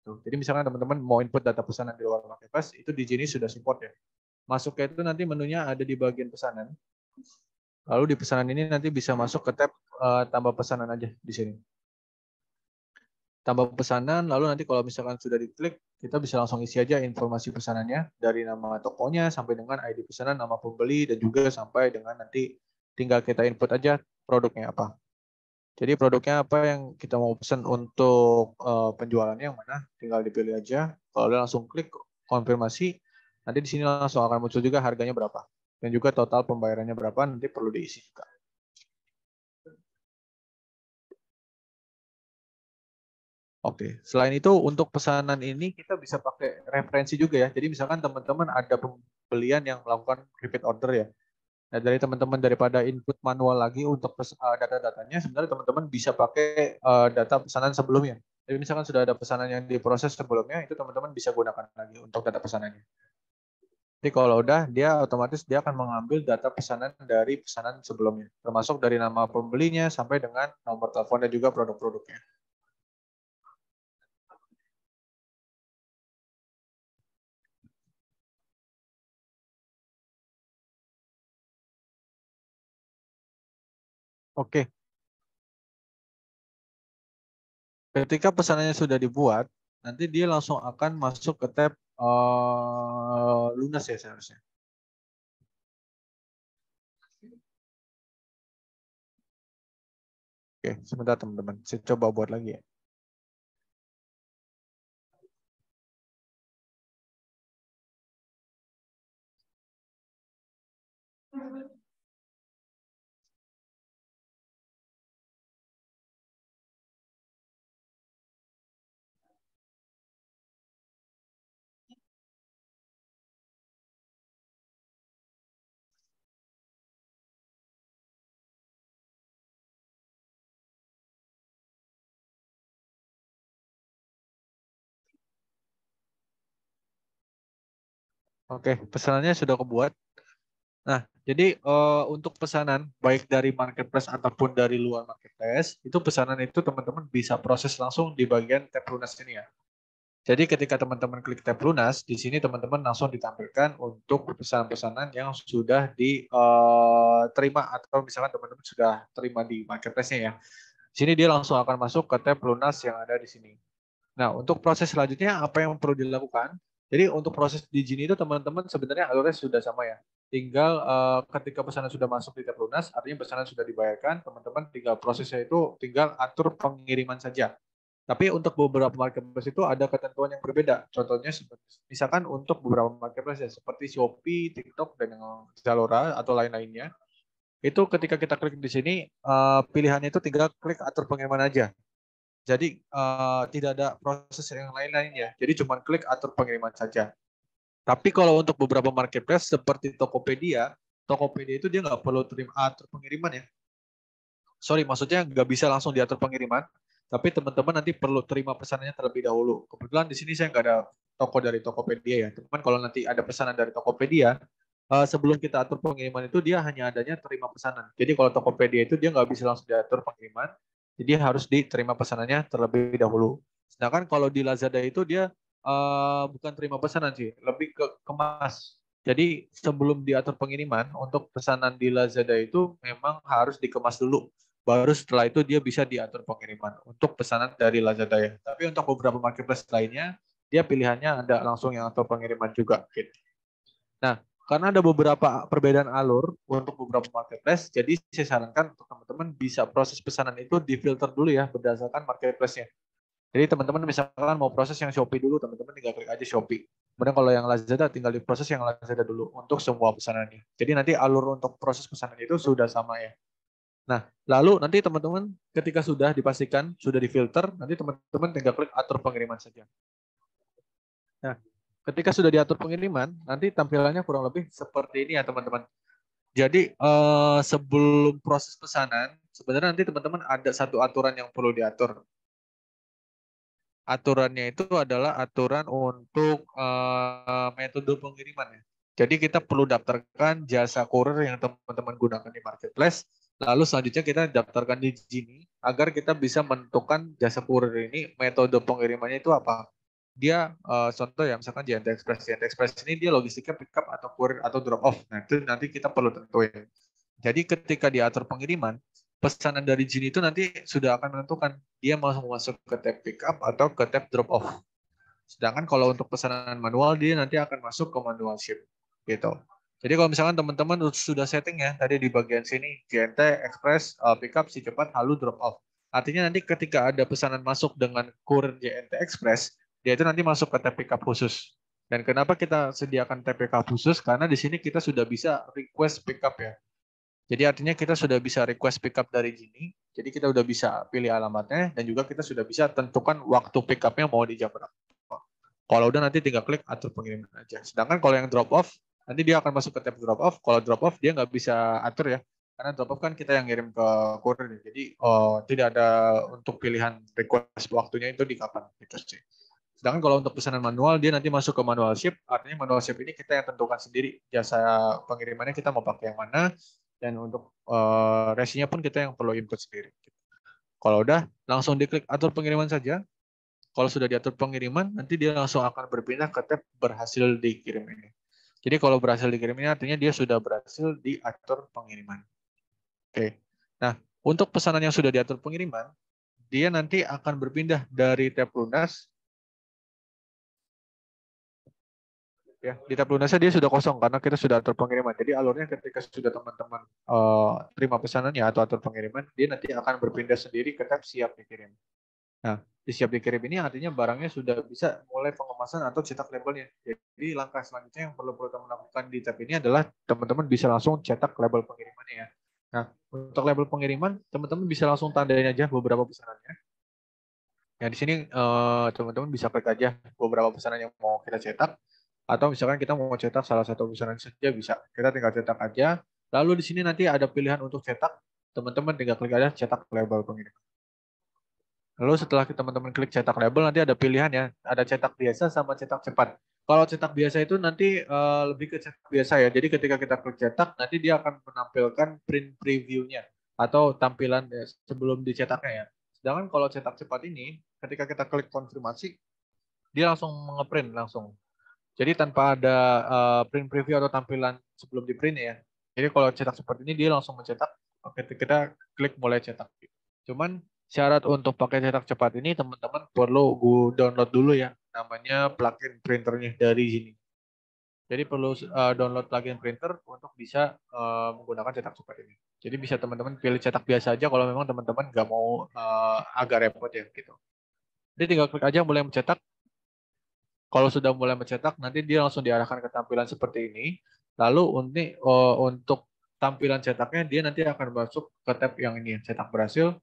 Jadi misalkan teman-teman mau input data pesanan di luar marketplace, itu di Genie sudah support ya. Masuknya itu nanti menunya ada di bagian pesanan. Lalu di pesanan ini nanti bisa masuk ke tab tambah pesanan aja di sini. Tambah pesanan, lalu nanti kalau misalkan sudah diklik, kita bisa langsung isi aja informasi pesanannya dari nama tokonya sampai dengan ID pesanan, nama pembeli, dan juga sampai dengan nanti tinggal kita input aja produknya apa. Jadi produknya apa yang kita mau pesan untuk penjualannya yang mana, tinggal dipilih aja. Kalau udah langsung klik konfirmasi, nanti di sini langsung akan muncul juga harganya berapa. Dan juga total pembayarannya berapa, nanti perlu diisi juga. Oke, selain itu untuk pesanan ini kita bisa pakai referensi juga ya. Jadi misalkan teman-teman ada pembelian yang melakukan repeat order ya. Nah, dari teman-teman daripada input manual lagi untuk data-datanya, sebenarnya teman-teman bisa pakai data pesanan sebelumnya. Jadi misalkan sudah ada pesanan yang diproses sebelumnya, itu teman-teman bisa gunakan lagi untuk data pesanannya. Jadi kalau udah, dia otomatis dia akan mengambil data pesanan dari pesanan sebelumnya, termasuk dari nama pembelinya sampai dengan nomor telepon dan juga produk-produknya. Oke, ketika pesanannya sudah dibuat, nanti dia langsung akan masuk ke tab lunas ya seharusnya. Oke, sebentar teman-teman. Saya coba buat lagi ya. Oke, pesanannya sudah kebuat. Nah, jadi untuk pesanan baik dari marketplace ataupun dari luar marketplace, itu pesanan itu teman-teman bisa proses langsung di bagian tab lunas ini ya. Jadi ketika teman-teman klik tab lunas, di sini teman-teman langsung ditampilkan untuk pesanan-pesanan yang sudah diterima atau misalkan teman-teman sudah terima di marketplace-nya ya. Di sini dia langsung akan masuk ke tab lunas yang ada di sini. Nah, untuk proses selanjutnya apa yang perlu dilakukan? Jadi untuk proses di Genie itu teman-teman sebenarnya alurnya sudah sama ya. Tinggal ketika pesanan sudah masuk di tab lunas, artinya pesanan sudah dibayarkan, teman-teman tinggal prosesnya itu tinggal atur pengiriman saja. Tapi untuk beberapa marketplace itu ada ketentuan yang berbeda. Contohnya misalkan untuk beberapa marketplace ya, seperti Shopee, TikTok, dan yang Zalora atau lain-lainnya, itu ketika kita klik di sini, pilihannya itu tinggal klik atur pengiriman aja. Jadi tidak ada proses yang lain-lain ya. Jadi cuma klik atur pengiriman saja. Tapi kalau untuk beberapa marketplace seperti Tokopedia itu dia nggak perlu terima atur pengiriman ya. Sorry, maksudnya nggak bisa langsung diatur pengiriman. Tapi teman-teman nanti perlu terima pesanannya terlebih dahulu. Kebetulan di sini saya nggak ada toko dari Tokopedia ya. Teman kalau nanti ada pesanan dari Tokopedia, sebelum kita atur pengiriman itu dia hanya adanya terima pesanan. Jadi kalau Tokopedia itu dia nggak bisa langsung diatur pengiriman, jadi harus diterima pesanannya terlebih dahulu. Sedangkan kalau di Lazada itu dia bukan terima pesanan sih, lebih ke kemas. Jadi sebelum diatur pengiriman untuk pesanan di Lazada itu memang harus dikemas dulu. Baru setelah itu dia bisa diatur pengiriman untuk pesanan dari Lazada ya. Tapi untuk beberapa marketplace lainnya, dia pilihannya ada langsung yang atur pengiriman juga. Gitu. Nah, karena ada beberapa perbedaan alur untuk beberapa marketplace, jadi saya sarankan untuk teman-teman bisa proses pesanan itu difilter dulu ya berdasarkan marketplace-nya. Jadi teman-teman misalkan mau proses yang Shopee dulu, teman-teman tinggal klik aja Shopee. Kemudian kalau yang Lazada tinggal diproses yang Lazada dulu untuk semua pesanannya. Jadi nanti alur untuk proses pesanan itu sudah sama ya. Nah, lalu nanti teman-teman ketika sudah dipastikan, sudah difilter, nanti teman-teman tinggal klik atur pengiriman saja. Nah, ketika sudah diatur pengiriman, nanti tampilannya kurang lebih seperti ini ya teman-teman. Jadi sebelum proses pesanan, sebenarnya nanti teman-teman ada satu aturan yang perlu diatur. Aturannya itu adalah aturan untuk metode pengiriman ya. Jadi kita perlu daftarkan jasa kurir yang teman-teman gunakan di marketplace. Lalu selanjutnya kita daftarkan di Gini agar kita bisa menentukan jasa kurir ini metode pengirimannya itu apa. Dia contoh ya misalkan JNT Express. JNT Express ini dia logistiknya pick up atau kurir atau drop off. Nah itu nanti kita perlu tentuin. Jadi ketika diatur pengiriman, pesanan dari Gini itu nanti sudah akan menentukan dia mau masuk ke tab pick up atau ke tab drop off. Sedangkan kalau untuk pesanan manual dia nanti akan masuk ke manual ship gitu. Jadi kalau misalkan teman-teman sudah setting ya tadi di bagian sini JNT Express pick up si cepat halu drop off. Artinya nanti ketika ada pesanan masuk dengan kurir JNT Express, dia itu nanti masuk ke tab pick up khusus. Dan kenapa kita sediakan tab pick up khusus? Karena di sini kita sudah bisa request pick up ya. Jadi artinya kita sudah bisa request pick up dari Gini. Jadi kita sudah bisa pilih alamatnya dan juga kita sudah bisa tentukan waktu pick up-nya mau di jam berapa. Kalau udah nanti tinggal klik atur pengiriman aja. Sedangkan kalau yang drop off, nanti dia akan masuk ke tab drop off. Kalau drop off dia nggak bisa atur ya. Karena drop off kan kita yang ngirim ke kurir. Jadi tidak ada untuk pilihan request waktunya itu di kapan. Gitu sih. Sedangkan kalau untuk pesanan manual, dia nanti masuk ke manual ship. Artinya manual ship ini kita yang tentukan sendiri. Jasa pengirimannya kita mau pakai yang mana. Dan untuk resinya pun kita yang perlu input sendiri. Kalau udah, langsung diklik atur pengiriman saja. Kalau sudah diatur pengiriman, nanti dia langsung akan berpindah ke tab berhasil dikirim ini. Jadi kalau berhasil dikirim ini artinya dia sudah berhasil diatur pengiriman. Oke. Nah, untuk pesanan yang sudah diatur pengiriman, dia nanti akan berpindah dari tab lunas. Ya, di tab lunasnya dia sudah kosong karena kita sudah atur pengiriman. Jadi alurnya ketika sudah teman-teman terima pesanannya atau atur pengiriman, dia nanti akan berpindah sendiri ke tab siap dikirim. Nah, di siap dikirim ini artinya barangnya sudah bisa mulai pengemasan atau cetak labelnya. Jadi langkah selanjutnya yang perlu teman-teman lakukan di tab ini adalah teman-teman bisa langsung cetak label pengirimannya ya. Nah, untuk label pengiriman, teman-teman bisa langsung tandain aja beberapa pesanannya. Ya, di sini teman-teman bisa klik aja beberapa pesanan yang mau kita cetak. Atau misalkan kita mau cetak salah satu pesanan saja bisa. Kita tinggal cetak aja. Lalu di sini nanti ada pilihan untuk cetak. Teman-teman tinggal klik aja cetak label pengiriman. Lalu setelah teman-teman klik cetak label nanti ada pilihan ya. Ada cetak biasa sama cetak cepat. Kalau cetak biasa itu nanti lebih ke cetak biasa ya. Jadi ketika kita klik cetak nanti dia akan menampilkan print preview-nya atau tampilan sebelum dicetaknya ya. Sedangkan kalau cetak cepat ini ketika kita klik konfirmasi dia langsung ngeprint langsung. Jadi tanpa ada print preview atau tampilan sebelum di print ya. Jadi kalau cetak seperti ini dia langsung mencetak. Oke, kita klik mulai cetak. Cuman syarat untuk pakai cetak cepat ini teman-teman perlu download dulu ya. Namanya plugin printernya dari sini. Jadi perlu download plugin printer untuk bisa menggunakan cetak cepat ini. Jadi bisa teman-teman pilih cetak biasa aja kalau memang teman-teman nggak mau agak repot ya gitu. Jadi tinggal klik aja mulai mencetak. Kalau sudah mulai mencetak, nanti dia langsung diarahkan ke tampilan seperti ini. Lalu untuk tampilan cetaknya, dia nanti akan masuk ke tab yang ini, cetak berhasil.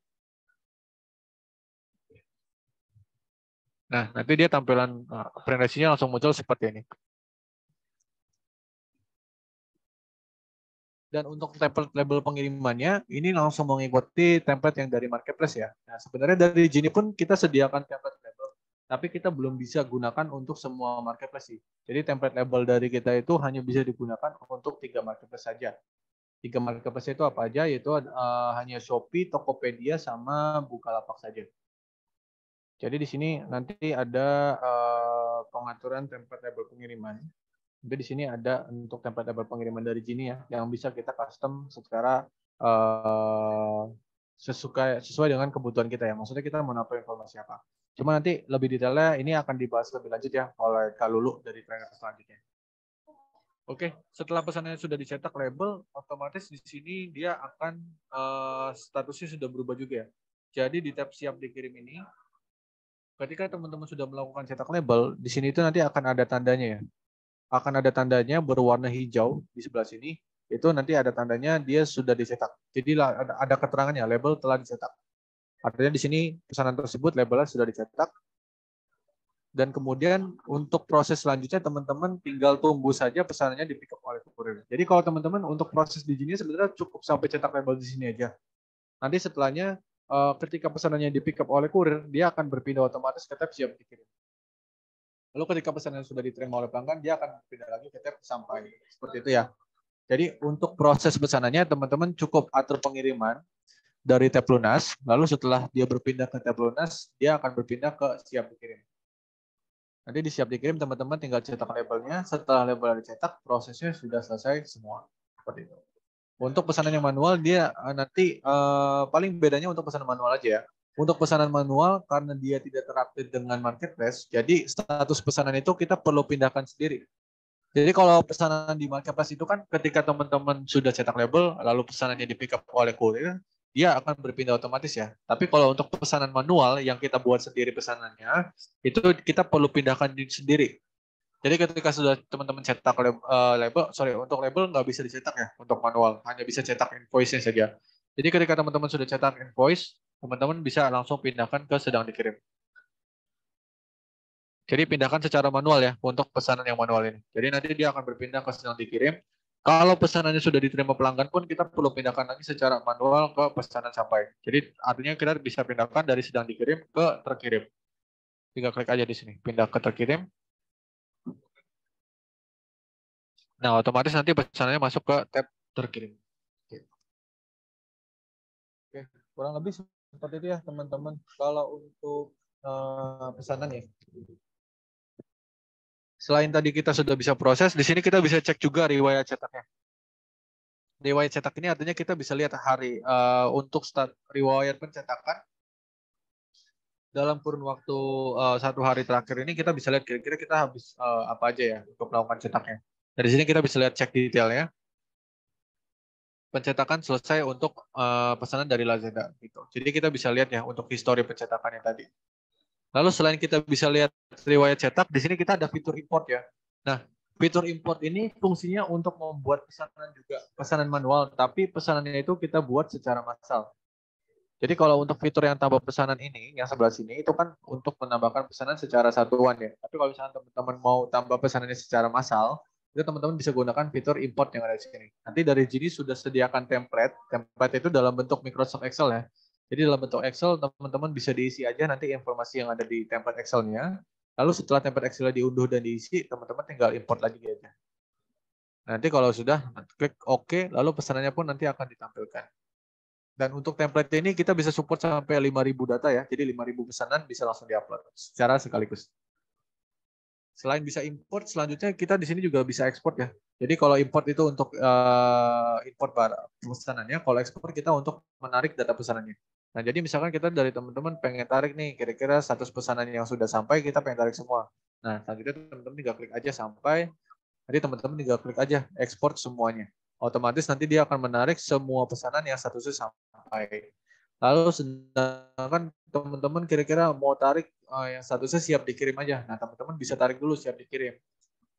Nah, nanti dia tampilan print resinya langsung muncul seperti ini. Dan untuk template label pengirimannya, ini langsung mengikuti template yang dari marketplace ya. Nah, sebenarnya dari Gini pun kita sediakan template label, tapi kita belum bisa gunakan untuk semua marketplace sih. Jadi template label dari kita itu hanya bisa digunakan untuk 3 marketplace saja. 3 marketplace itu apa aja? Yaitu hanya Shopee, Tokopedia, sama Bukalapak saja. Jadi di sini nanti ada pengaturan template label pengiriman. Jadi di sini ada untuk template label pengiriman dari Gini ya, yang bisa kita custom secara sesuai dengan kebutuhan kita ya. Maksudnya kita mau nampilin informasi apa. Cuma nanti lebih detailnya ini akan dibahas lebih lanjut ya oleh Kak Lulu dari trainer selanjutnya. Oke, setelah pesanannya sudah dicetak label, otomatis di sini dia akan statusnya sudah berubah juga ya. Jadi di tab siap dikirim ini, Ketika teman-teman sudah melakukan cetak label, di sini itu nanti akan ada tandanya ya. Akan ada tandanya berwarna hijau di sebelah sini. Itu nanti ada tandanya dia sudah dicetak. Jadi ada keterangannya label telah dicetak. Artinya di sini pesanan tersebut labelnya sudah dicetak. Dan kemudian untuk proses selanjutnya teman-teman tinggal tunggu saja pesanannya di pick up oleh kurir. Jadi kalau teman-teman untuk proses di sini sebenarnya cukup sampai cetak label di sini aja. Nanti setelahnya ketika pesanannya di pick up oleh kurir, dia akan berpindah otomatis ke tab siap dikirim. Lalu ketika pesanan sudah diterima oleh pelanggan, dia akan berpindah lagi ke tab sampai. Seperti itu ya. Jadi untuk proses pesanannya teman-teman cukup atur pengiriman dari tab lunas, lalu setelah dia berpindah ke tab lunas, dia akan berpindah ke siap dikirim. Nanti di siap dikirim teman-teman tinggal cetak labelnya, setelah label dicetak prosesnya sudah selesai semua. Seperti itu. Untuk pesanan yang manual dia nanti paling bedanya untuk pesanan manual aja ya. Untuk pesanan manual karena dia tidak terupdate dengan marketplace, jadi status pesanan itu kita perlu pindahkan sendiri. Jadi kalau pesanan di marketplace itu kan ketika teman-teman sudah cetak label, lalu pesanannya di pick up oleh kurir, dia akan berpindah otomatis ya. Tapi kalau untuk pesanan manual yang kita buat sendiri pesanannya, itu kita perlu pindahkan sendiri. Jadi ketika sudah teman-teman cetak untuk label nggak bisa dicetak ya untuk manual, hanya bisa cetak invoice-nya saja. Jadi ketika teman-teman sudah cetak invoice, teman-teman bisa langsung pindahkan ke sedang dikirim. Jadi pindahkan secara manual ya untuk pesanan yang manual ini. Jadi nanti dia akan berpindah ke sedang dikirim. Kalau pesanannya sudah diterima pelanggan pun kita perlu pindahkan lagi secara manual ke pesanan sampai. Jadi artinya kita bisa pindahkan dari sedang dikirim ke terkirim. Tinggal klik aja di sini, pindah ke terkirim. Nah, otomatis nanti pesanannya masuk ke tab terkirim. Oke, kurang lebih seperti itu ya teman-teman. Kalau untuk pesanan ya. Selain tadi kita sudah bisa proses, di sini kita bisa cek juga riwayat cetaknya. Riwayat cetak ini artinya kita bisa lihat hari untuk riwayat pencetakan dalam kurun waktu 1 hari terakhir ini kita bisa lihat kira-kira kita habis apa aja ya untuk melakukan cetaknya. Dari sini kita bisa lihat cek detailnya. Pencetakan selesai untuk pesanan dari Lazada gitu. Jadi kita bisa lihat ya untuk histori pencetakannya tadi. Lalu selain kita bisa lihat riwayat cetak, di sini kita ada fitur import ya. Nah, fitur import ini fungsinya untuk membuat pesanan juga, pesanan manual, tapi pesanannya itu kita buat secara massal. Jadi kalau untuk fitur yang tambah pesanan ini, yang sebelah sini, itu kan untuk menambahkan pesanan secara satuan ya. Tapi kalau misalnya teman-teman mau tambah pesanannya secara massal, itu teman-teman bisa gunakan fitur import yang ada di sini. Nanti dari sini sudah sediakan template. Template itu dalam bentuk Microsoft Excel ya. Jadi dalam bentuk Excel, teman-teman bisa diisi aja nanti informasi yang ada di template Excel-nya. Lalu setelah template Excel diunduh dan diisi, teman-teman tinggal import lagi aja. Nanti kalau sudah, klik OK, lalu pesanannya pun nanti akan ditampilkan. Dan untuk template ini kita bisa support sampai 5.000 data ya. Jadi 5.000 pesanan bisa langsung diupload secara sekaligus. Selain bisa import, selanjutnya kita di sini juga bisa ekspor ya. Jadi kalau import itu untuk import pesanannya, kalau ekspor kita untuk menarik data pesanannya. Nah, jadi misalkan kita dari teman-teman pengen tarik nih, kira-kira status pesanan yang sudah sampai, kita pengen tarik semua. Nah, selanjutnya teman-teman tinggal klik aja sampai, nanti teman-teman tinggal klik aja ekspor semuanya. Otomatis nanti dia akan menarik semua pesanan yang statusnya sampai. Lalu sedangkan teman-teman kira-kira mau tarik yang statusnya siap dikirim aja. Nah, teman-teman bisa tarik dulu siap dikirim.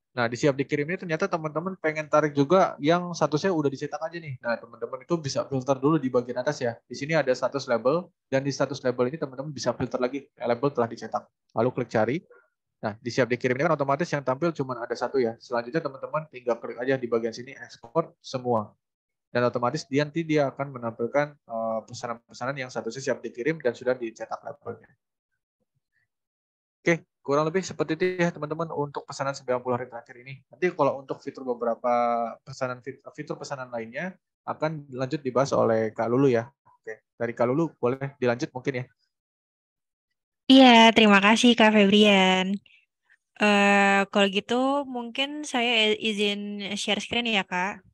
Nah, di siap dikirim ini ternyata teman-teman pengen tarik juga yang statusnya udah dicetak aja nih. Nah, teman-teman itu bisa filter dulu di bagian atas ya. Di sini ada status label, dan di status label ini teman-teman bisa filter lagi label telah dicetak. Lalu klik cari. Nah, di siap dikirim ini kan otomatis yang tampil cuma ada satu ya. Selanjutnya teman-teman tinggal klik aja di bagian sini ekspor semua. Dan otomatis nanti dia akan menampilkan pesanan-pesanan yang statusnya siap dikirim dan sudah dicetak labelnya. Oke, kurang lebih seperti itu ya teman-teman untuk pesanan 90 hari terakhir ini. Nanti kalau untuk fitur beberapa fitur pesanan lainnya akan lanjut dibahas oleh Kak Lulu ya. Oke, dari Kak Lulu boleh dilanjut mungkin ya. Iya, terima kasih Kak Febrian. Kalau gitu mungkin saya izin share screen ya Kak.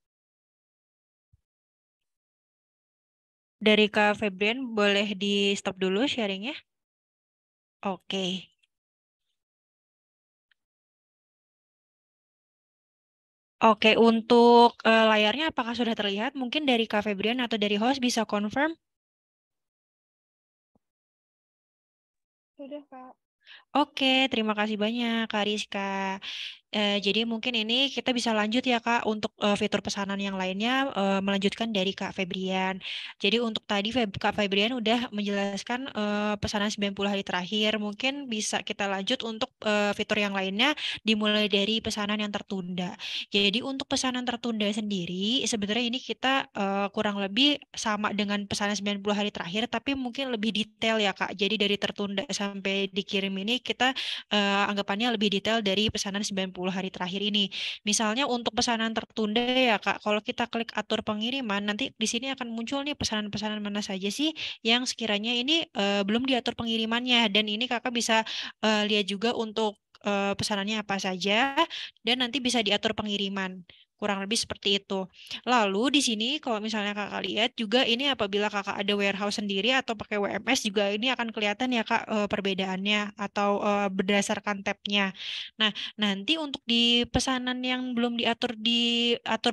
Dari Kak Febrian boleh di stop dulu sharingnya? Oke. Oke, untuk layarnya apakah sudah terlihat? Mungkin dari Kak Febrian atau dari host bisa confirm? Sudah, Kak. Oke, terima kasih banyak Kak Rizka. Jadi mungkin ini kita bisa lanjut ya Kak untuk fitur pesanan yang lainnya melanjutkan dari Kak Febrian. Jadi untuk tadi Kak Febrian udah menjelaskan pesanan 90 hari terakhir. Mungkin bisa kita lanjut untuk fitur yang lainnya dimulai dari pesanan yang tertunda. Jadi untuk pesanan tertunda sendiri sebenarnya ini kita kurang lebih sama dengan pesanan 90 hari terakhir tapi mungkin lebih detail ya Kak. Jadi dari tertunda sampai dikirim ini kita anggapannya lebih detail dari pesanan 90 hari terakhir ini. Misalnya untuk pesanan tertunda ya Kak, kalau kita klik atur pengiriman, nanti di sini akan muncul nih pesanan-pesanan mana saja sih yang sekiranya ini belum diatur pengirimannya. Dan ini Kakak bisa lihat juga untuk pesanannya apa saja dan nanti bisa diatur pengiriman. Kurang lebih seperti itu. Lalu di sini kalau misalnya Kakak lihat juga ini apabila Kakak ada warehouse sendiri atau pakai WMS juga ini akan kelihatan ya Kak perbedaannya atau berdasarkan tabnya. Nah, nanti untuk di pesanan yang belum diatur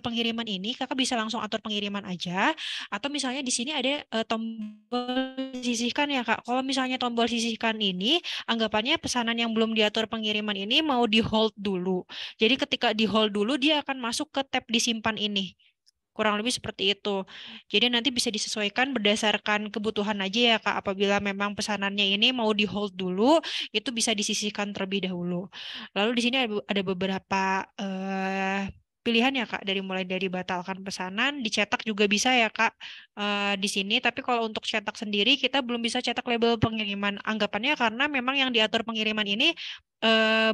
pengiriman ini Kakak bisa langsung atur pengiriman aja atau misalnya di sini ada tombol sisihkan ya Kak. Kalau misalnya tombol sisihkan ini anggapannya pesanan yang belum diatur pengiriman ini mau di hold dulu. Jadi ketika di hold dulu dia akan masuk ke tab disimpan ini. Kurang lebih seperti itu. Jadi nanti bisa disesuaikan berdasarkan kebutuhan aja ya Kak. Apabila memang pesanannya ini mau di hold dulu, itu bisa disisihkan terlebih dahulu. Lalu di sini ada beberapa pilihan ya Kak. Mulai dari batalkan pesanan, dicetak juga bisa ya Kak di sini. Tapi kalau untuk cetak sendiri kita belum bisa cetak label pengiriman. Anggapannya karena memang yang diatur pengiriman ini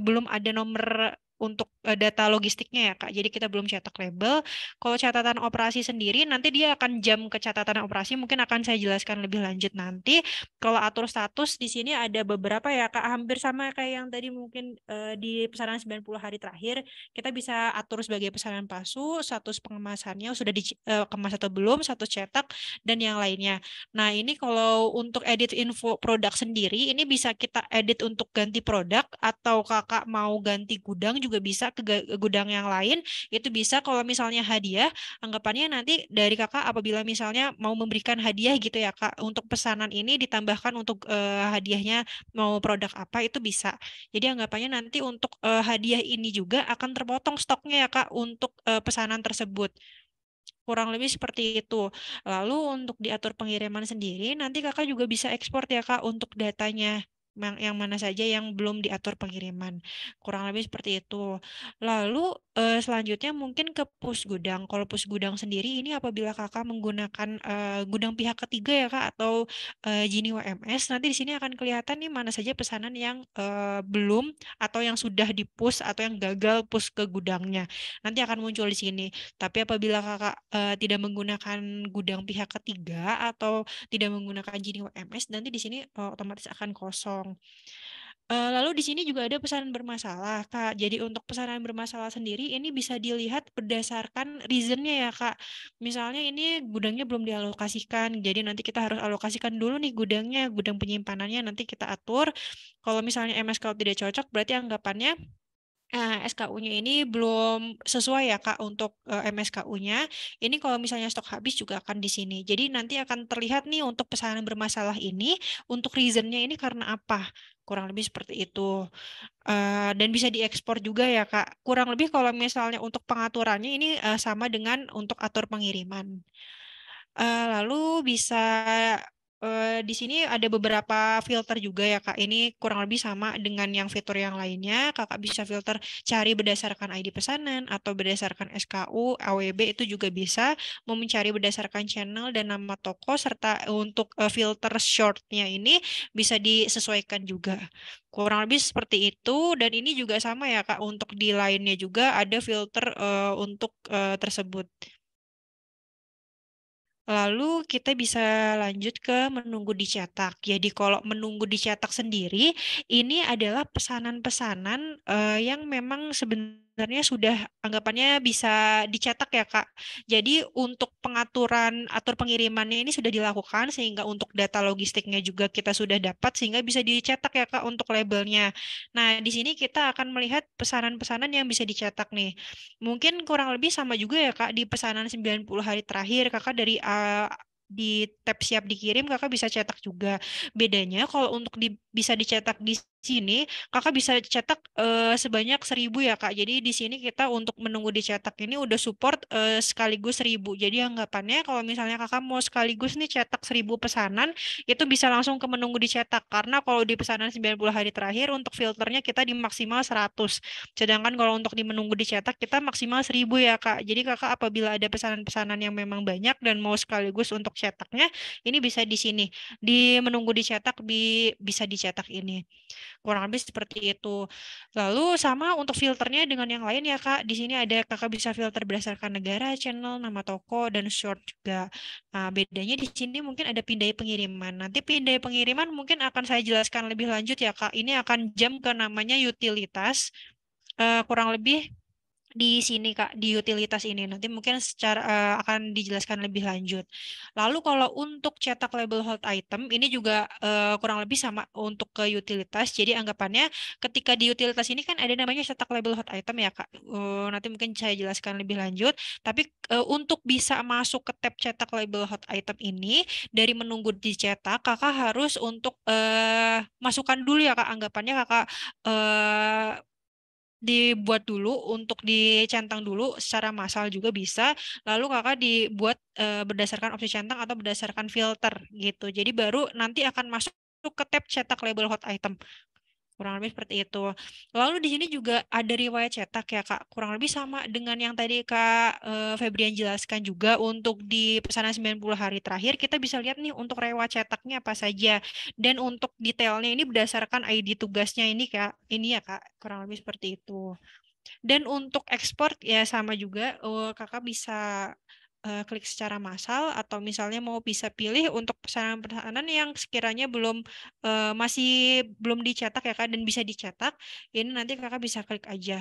belum ada nomor untuk data logistiknya ya Kak. Jadi kita belum cetak label. Kalau catatan operasi sendiri, nanti dia akan jam ke catatan operasi, mungkin akan saya jelaskan lebih lanjut nanti. Kalau atur status di sini ada beberapa ya Kak, hampir sama kayak yang tadi mungkin di pesanan 90 hari terakhir, kita bisa atur sebagai pesanan palsu, status pengemasannya sudah dikemas atau belum, status cetak, dan yang lainnya. Nah, ini kalau untuk edit info produk sendiri, ini bisa kita edit untuk ganti produk, atau Kakak mau ganti gudang juga bisa ke gudang yang lain, itu bisa kalau misalnya hadiah, anggapannya nanti dari Kakak apabila misalnya mau memberikan hadiah gitu ya Kak, untuk pesanan ini ditambahkan untuk hadiahnya mau produk apa itu bisa. Jadi anggapannya nanti untuk hadiah ini juga akan terpotong stoknya ya Kak untuk pesanan tersebut. Kurang lebih seperti itu. Lalu untuk diatur pengiriman sendiri, nanti Kakak juga bisa ekspor ya Kak untuk datanya. Yang mana saja yang belum diatur pengiriman. Kurang lebih seperti itu. Lalu selanjutnya mungkin ke push gudang. Kalau push gudang sendiri ini apabila Kakak menggunakan gudang pihak ketiga ya Kak atau Gini WMS, nanti di sini akan kelihatan nih mana saja pesanan yang belum atau yang sudah di-push atau yang gagal push ke gudangnya. Nanti akan muncul di sini. Tapi apabila Kakak tidak menggunakan gudang pihak ketiga atau tidak menggunakan Gini WMS, nanti di sini otomatis akan kosong. Lalu di sini juga ada pesanan bermasalah, Kak. Jadi untuk pesanan bermasalah sendiri ini bisa dilihat berdasarkan reasonnya ya, Kak. Misalnya ini gudangnya belum dialokasikan, jadi nanti kita harus alokasikan dulu nih gudangnya, gudang penyimpanannya nanti kita atur. Kalau misalnya MSKU tidak cocok, berarti anggapannya SKU-nya ini belum sesuai ya Kak untuk MSKU-nya. Ini kalau misalnya stok habis juga akan di sini. Jadi nanti akan terlihat nih untuk pesanan bermasalah ini, untuk reason-nya ini karena apa. Kurang lebih seperti itu. Dan bisa diekspor juga ya Kak. Kurang lebih kalau misalnya untuk pengaturannya ini sama dengan untuk atur pengiriman. Lalu bisa di sini ada beberapa filter juga ya Kak. Ini kurang lebih sama dengan yang fitur yang lainnya. Kakak bisa filter cari berdasarkan ID pesanan atau berdasarkan SKU, AWB itu juga bisa. Mau mencari berdasarkan channel dan nama toko serta untuk filter shortnya ini bisa disesuaikan juga. Kurang lebih seperti itu dan ini juga sama ya Kak. Untuk di lainnya juga ada filter untuk tersebut. Lalu kita bisa lanjut ke menunggu dicetak. Jadi kalau menunggu dicetak sendiri, ini adalah pesanan-pesanan yang memang sebenarnya sudah anggapannya bisa dicetak ya Kak. Jadi untuk pengaturan atur pengirimannya ini sudah dilakukan sehingga untuk data logistiknya juga kita sudah dapat sehingga bisa dicetak ya Kak untuk labelnya. Nah, di sini kita akan melihat pesanan-pesanan yang bisa dicetak nih. Mungkin kurang lebih sama juga ya Kak di pesanan 90 hari terakhir Kakak dari di tab siap dikirim Kakak bisa cetak juga. Bedanya kalau untuk bisa dicetak di sini kakak bisa cetak sebanyak 1.000 ya kak. Jadi di sini kita untuk menunggu dicetak ini udah support sekaligus 1.000. Jadi anggapannya kalau misalnya kakak mau sekaligus nih cetak 1.000 pesanan, itu bisa langsung ke menunggu dicetak. Karena kalau di pesanan 90 hari terakhir untuk filternya kita di maksimal 100. Sedangkan kalau untuk di menunggu dicetak kita maksimal 1.000 ya kak. Jadi kakak apabila ada pesanan-pesanan yang memang banyak dan mau sekaligus untuk cetaknya, ini bisa di sini. Di menunggu dicetak bisa dicetak ini. Kurang lebih seperti itu. Lalu sama untuk filternya dengan yang lain ya Kak. Di sini ada Kakak bisa filter berdasarkan negara, channel, nama toko, dan short juga. Nah, bedanya di sini mungkin ada pindai pengiriman. Nanti pindai pengiriman mungkin akan saya jelaskan lebih lanjut ya Kak. Ini akan jam ke namanya utilitas. Kurang lebih di sini Kak, di utilitas ini. Nanti mungkin secara akan dijelaskan lebih lanjut. Lalu kalau untuk cetak label hot item, ini juga kurang lebih sama untuk ke utilitas. Jadi anggapannya ketika di utilitas ini kan ada namanya cetak label hot item ya Kak. Nanti mungkin saya jelaskan lebih lanjut. Tapi untuk bisa masuk ke tab cetak label hot item ini, dari menunggu dicetak, Kakak harus untuk masukkan dulu ya Kak. Anggapannya Kakak dibuat dulu untuk dicentang dulu secara massal juga bisa. Lalu kakak dibuat berdasarkan opsi centang atau berdasarkan filter gitu. Jadi baru nanti akan masuk ke tab cetak label hot item. Kurang lebih seperti itu. Lalu di sini juga ada riwayat cetak ya Kak. Kurang lebih sama dengan yang tadi Kak Febrian jelaskan juga untuk di pesanan 90 hari terakhir kita bisa lihat nih untuk riwayat cetaknya apa saja. Dan untuk detailnya ini berdasarkan ID tugasnya ini Kak. Ini ya Kak, kurang lebih seperti itu. Dan untuk ekspor ya sama juga kakak bisa klik secara massal atau misalnya mau bisa pilih untuk pesanan-pesanan yang sekiranya masih belum dicetak ya kak dan bisa dicetak. Ini nanti kakak bisa klik aja.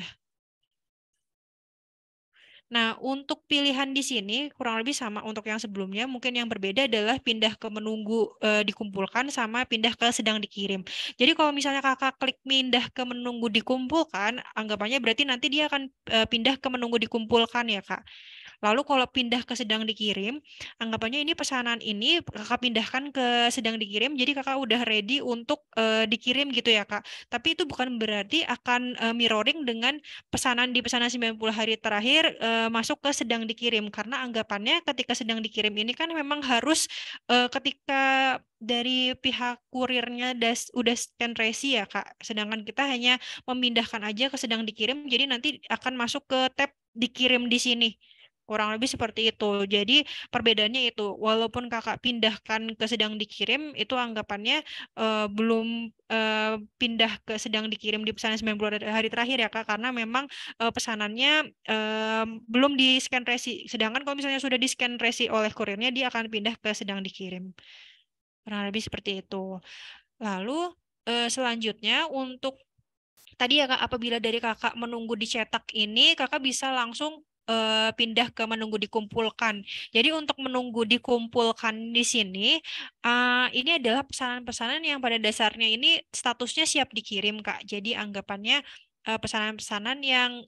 Nah, untuk pilihan di sini kurang lebih sama untuk yang sebelumnya. Mungkin yang berbeda adalah pindah ke menunggu dikumpulkan sama pindah ke sedang dikirim. Jadi kalau misalnya kakak klik pindah ke menunggu dikumpulkan, anggapannya berarti nanti dia akan pindah ke menunggu dikumpulkan ya Kak. Lalu kalau pindah ke sedang dikirim, anggapannya ini pesanan ini kakak pindahkan ke sedang dikirim, jadi kakak udah ready untuk dikirim gitu ya Kak. Tapi itu bukan berarti akan mirroring dengan pesanan di pesanan 90 hari terakhir masuk ke sedang dikirim. Karena anggapannya ketika sedang dikirim ini kan memang harus ketika dari pihak kurirnya udah scan resi ya Kak. Sedangkan kita hanya memindahkan aja ke sedang dikirim, jadi nanti akan masuk ke tab dikirim di sini. Kurang lebih seperti itu. Jadi perbedaannya itu, walaupun kakak pindahkan ke sedang dikirim, itu anggapannya belum pindah ke sedang dikirim di pesanan 90 hari terakhir ya kak, karena memang pesanannya belum di scan resi. Sedangkan kalau misalnya sudah di scan resi oleh kurirnya, dia akan pindah ke sedang dikirim. Kurang lebih seperti itu. Lalu selanjutnya untuk tadi ya Kak, apabila dari Kakak menunggu dicetak ini, Kakak bisa langsung pindah ke menunggu dikumpulkan. Jadi untuk menunggu dikumpulkan di sini, ini adalah pesanan-pesanan yang pada dasarnya ini statusnya siap dikirim Kak. Jadi anggapannya pesanan-pesanan yang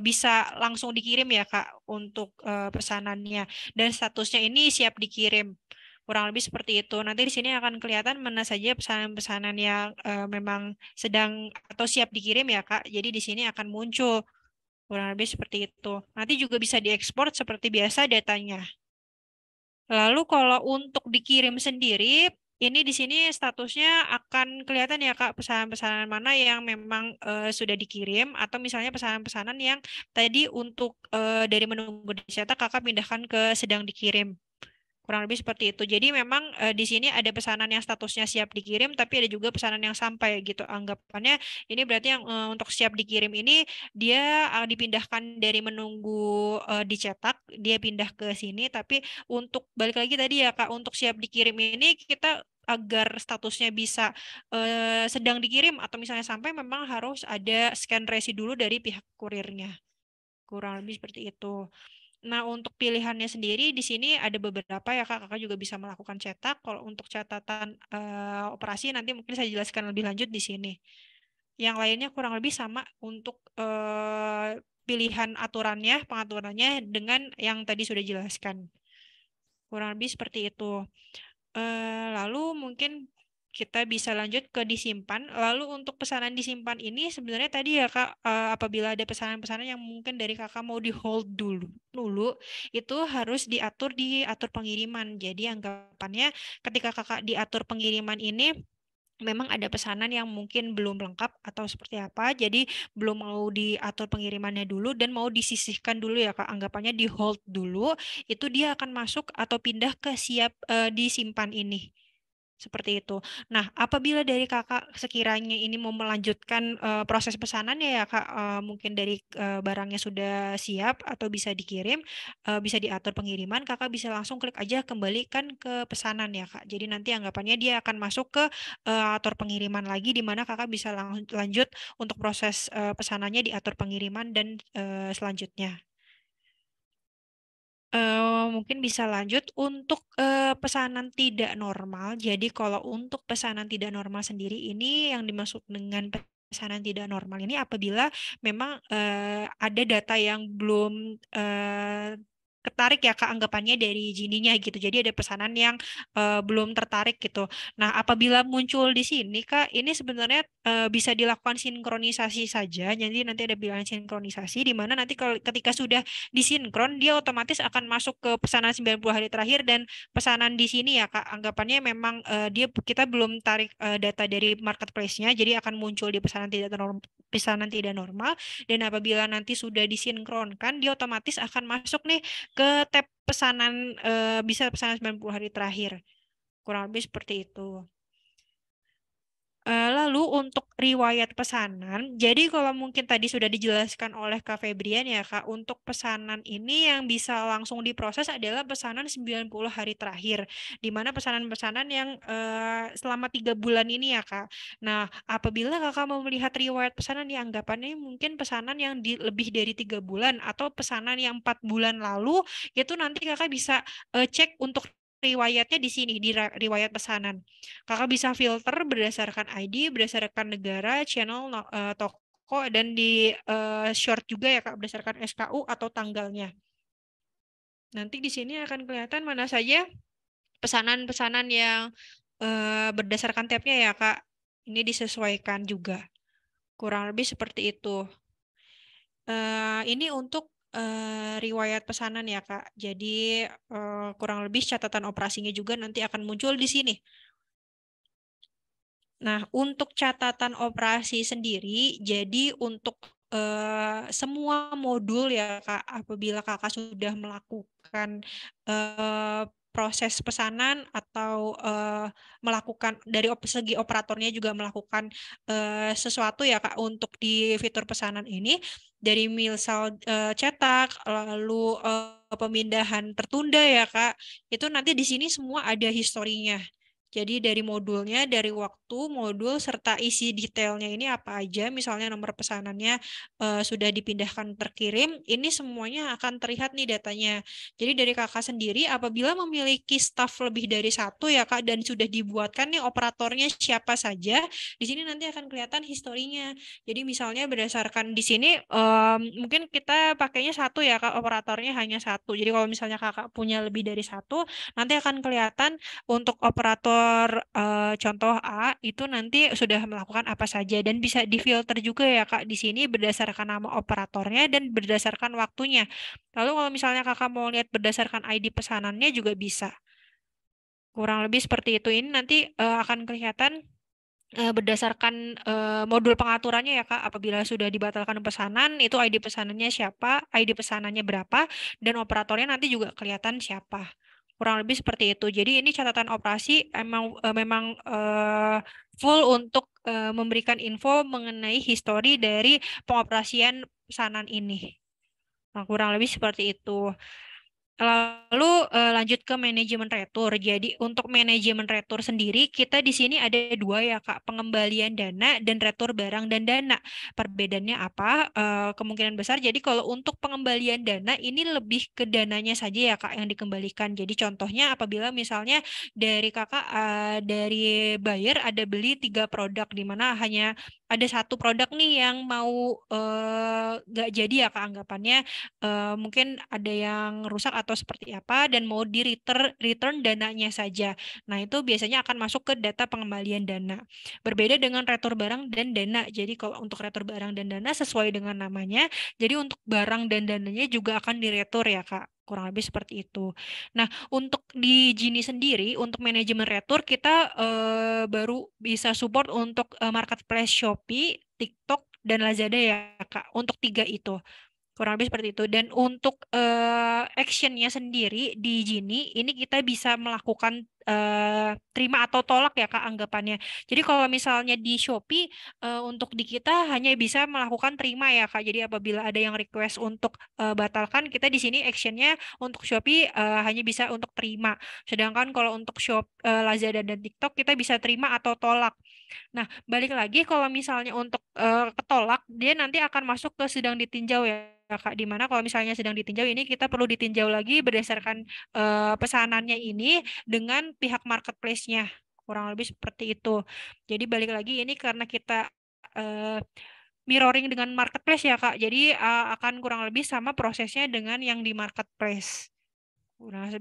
bisa langsung dikirim ya Kak untuk pesanannya. Dan statusnya ini siap dikirim. Kurang lebih seperti itu. Nanti di sini akan kelihatan mana saja pesanan-pesanan yang memang sedang atau siap dikirim ya, Kak. Jadi di sini akan muncul kurang lebih seperti itu. Nanti juga bisa diekspor seperti biasa datanya. Lalu kalau untuk dikirim sendiri, ini di sini statusnya akan kelihatan ya Kak, pesanan-pesanan mana yang memang sudah dikirim atau misalnya pesanan-pesanan yang tadi untuk dari menunggu dicetak Kakak pindahkan ke sedang dikirim. Kurang lebih seperti itu. Jadi memang di sini ada pesanan yang statusnya siap dikirim, tapi ada juga pesanan yang sampai gitu. Anggapannya ini berarti yang untuk siap dikirim ini dia dipindahkan dari menunggu dicetak, dia pindah ke sini. Tapi untuk balik lagi tadi ya Kak, untuk siap dikirim ini kita agar statusnya bisa sedang dikirim atau misalnya sampai memang harus ada scan resi dulu dari pihak kurirnya. Kurang lebih seperti itu. Nah, untuk pilihannya sendiri di sini ada beberapa ya Kak. Kakak juga bisa melakukan cetak. Kalau untuk catatan operasi nanti mungkin saya jelaskan lebih lanjut di sini. Yang lainnya kurang lebih sama untuk pilihan aturannya, pengaturannya dengan yang tadi sudah jelaskan. Kurang lebih seperti itu. Lalu mungkin kita bisa lanjut ke disimpan. Lalu untuk pesanan disimpan ini sebenarnya tadi ya Kak, apabila ada pesanan-pesanan yang mungkin dari Kakak mau di hold dulu itu harus diatur pengiriman. Jadi anggapannya ketika Kakak diatur pengiriman ini memang ada pesanan yang mungkin belum lengkap atau seperti apa, jadi belum mau diatur pengirimannya dulu dan mau disisihkan dulu ya Kak, anggapannya di hold dulu, itu dia akan masuk atau pindah ke siap disimpan ini. Seperti itu. Nah, apabila dari Kakak sekiranya ini mau melanjutkan proses pesanannya ya Kak, mungkin dari barangnya sudah siap atau bisa dikirim, bisa diatur pengiriman, Kakak bisa langsung klik aja kembalikan ke pesanan ya Kak. Jadi nanti anggapannya dia akan masuk ke atur pengiriman lagi, di mana Kakak bisa lanjut untuk proses pesanannya diatur pengiriman dan selanjutnya. Mungkin bisa lanjut untuk pesanan tidak normal. Jadi kalau untuk pesanan tidak normal sendiri ini yang dimaksud dengan pesanan tidak normal ini apabila memang ada data yang belum ketarik ya Kak anggapannya dari Gini-nya gitu. Jadi ada pesanan yang belum tertarik gitu. Nah, apabila muncul di sini Kak, ini sebenarnya bisa dilakukan sinkronisasi saja. Jadi nanti ada bilangan sinkronisasi di mana nanti kalau ketika sudah disinkron, dia otomatis akan masuk ke pesanan 90 hari terakhir dan pesanan di sini ya Kak, anggapannya memang kita belum tarik data dari marketplace-nya, jadi akan muncul di pesanan tidak normal dan apabila nanti sudah disinkronkan, dia otomatis akan masuk nih ke tab pesanan bisa pesanan 90 hari terakhir. Kurang lebih seperti itu. Lalu untuk riwayat pesanan, jadi kalau mungkin tadi sudah dijelaskan oleh Kak Febrian ya Kak, untuk pesanan ini yang bisa langsung diproses adalah pesanan 90 hari terakhir, di mana pesanan-pesanan yang selama 3 bulan ini ya Kak. Nah, apabila Kakak mau melihat riwayat pesanan yang anggapannya mungkin pesanan yang lebih dari 3 bulan atau pesanan yang 4 bulan lalu, itu nanti Kakak bisa cek untuk riwayatnya di sini, di riwayat pesanan. Kakak bisa filter berdasarkan ID, berdasarkan negara, channel, toko, dan di short juga ya Kak, berdasarkan SKU atau tanggalnya. Nanti di sini akan kelihatan mana saja pesanan-pesanan yang berdasarkan tabnya ya Kak. Ini disesuaikan juga. Kurang lebih seperti itu. Ini untuk riwayat pesanan ya Kak. Jadi kurang lebih catatan operasinya juga nanti akan muncul di sini. Nah, untuk catatan operasi sendiri, jadi untuk semua modul ya Kak, apabila Kakak sudah melakukan proses pesanan atau melakukan dari segi operatornya juga melakukan sesuatu ya Kak untuk di fitur pesanan ini, dari misal cetak, lalu pemindahan tertunda ya Kak, itu nanti di sini semua ada historinya. Jadi dari modulnya, dari waktu, modul, serta isi detailnya ini apa aja, misalnya nomor pesanannya sudah dipindahkan terkirim, ini semuanya akan terlihat nih datanya. Jadi dari kakak sendiri, apabila memiliki staff lebih dari satu ya kak, dan sudah dibuatkan nih operatornya siapa saja, di sini nanti akan kelihatan historinya. Jadi misalnya berdasarkan di sini, mungkin kita pakainya satu ya kak, operatornya hanya satu. Jadi kalau misalnya kakak punya lebih dari satu, nanti akan kelihatan untuk operator contoh A itu nanti sudah melakukan apa saja dan bisa difilter juga ya Kak di sini berdasarkan nama operatornya dan berdasarkan waktunya. Lalu kalau misalnya Kakak mau lihat berdasarkan ID pesanannya juga bisa. Kurang lebih seperti itu. Ini nanti akan kelihatan berdasarkan modul pengaturannya ya Kak. Apabila sudah dibatalkan pesanan, itu ID pesanannya siapa, ID pesanannya berapa, dan operatornya nanti juga kelihatan siapa. Kurang lebih seperti itu. Jadi ini catatan operasi memang full untuk memberikan info mengenai histori dari pengoperasian pesanan ini. Nah, kurang lebih seperti itu. Lalu lanjut ke manajemen retur. Jadi untuk manajemen retur sendiri kita di sini ada dua ya Kak, pengembalian dana dan retur barang dan dana. Perbedaannya apa? Kemungkinan besar. Jadi kalau untuk pengembalian dana ini lebih ke dananya saja ya Kak yang dikembalikan. Jadi contohnya apabila misalnya dari Kakak dari buyer ada beli 3 produk di mana hanya ada satu produk nih yang mau nggak jadi ya Kak anggapannya, mungkin ada yang rusak atau seperti apa dan mau di return dananya saja. Nah, itu biasanya akan masuk ke data pengembalian dana. Berbeda dengan retur barang dan dana. Jadi kalau untuk retur barang dan dana sesuai dengan namanya, jadi untuk barang dan dananya juga akan diretur ya Kak. Kurang lebih seperti itu. Nah, untuk di Gini sendiri, untuk manajemen retur, kita baru bisa support untuk marketplace Shopee, TikTok, dan Lazada ya, Kak. Untuk 3 itu. Kurang lebih seperti itu. Dan untuk actionnya sendiri di Gini, ini kita bisa melakukan terima atau tolak ya Kak anggapannya. Jadi kalau misalnya di Shopee, untuk di kita hanya bisa melakukan terima ya Kak. Jadi apabila ada yang request untuk batalkan, kita di sini actionnya untuk Shopee hanya bisa untuk terima. Sedangkan kalau untuk Lazada dan TikTok, kita bisa terima atau tolak. Nah, balik lagi kalau misalnya untuk ketolak, dia nanti akan masuk ke sedang ditinjau ya Kak. Di mana kalau misalnya sedang ditinjau ini kita perlu ditinjau lagi berdasarkan pesanannya ini dengan pihak marketplace-nya. Kurang lebih seperti itu. Jadi balik lagi ini karena kita eh, mirroring dengan marketplace ya Kak. Jadi akan kurang lebih sama prosesnya dengan yang di marketplace. Kurang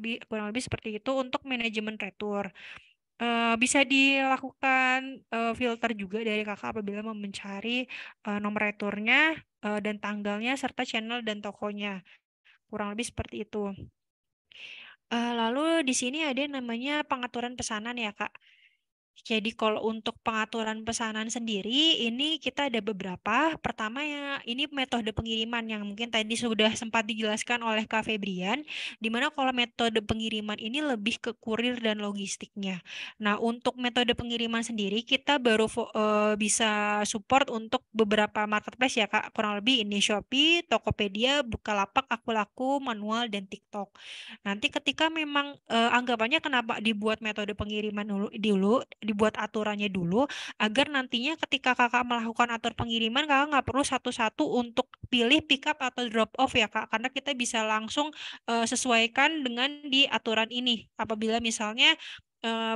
lebih seperti itu untuk manajemen retur. Bisa dilakukan filter juga dari kakak apabila mau mencari nomor returnya dan tanggalnya serta channel dan tokonya. Kurang lebih seperti itu. Lalu di sini ada yang namanya pengaturan pesanan ya Kak. Jadi kalau untuk pengaturan pesanan sendiri, ini kita ada beberapa. Pertama ya, ini metode pengiriman yang mungkin tadi sudah sempat dijelaskan oleh Kak Febrian, di mana kalau metode pengiriman ini lebih ke kurir dan logistiknya. Nah, untuk metode pengiriman sendiri, kita baru bisa support untuk beberapa marketplace ya Kak, kurang lebih ini Shopee, Tokopedia, Bukalapak, Akulaku, Manual, dan TikTok. Nanti ketika memang anggapannya kenapa dibuat metode pengiriman dulu, dibuat aturannya dulu, agar nantinya ketika kakak melakukan atur pengiriman, kakak nggak perlu satu-satu untuk pilih pick up atau drop off ya kak, karena kita bisa langsung sesuaikan dengan di aturan ini. Apabila misalnya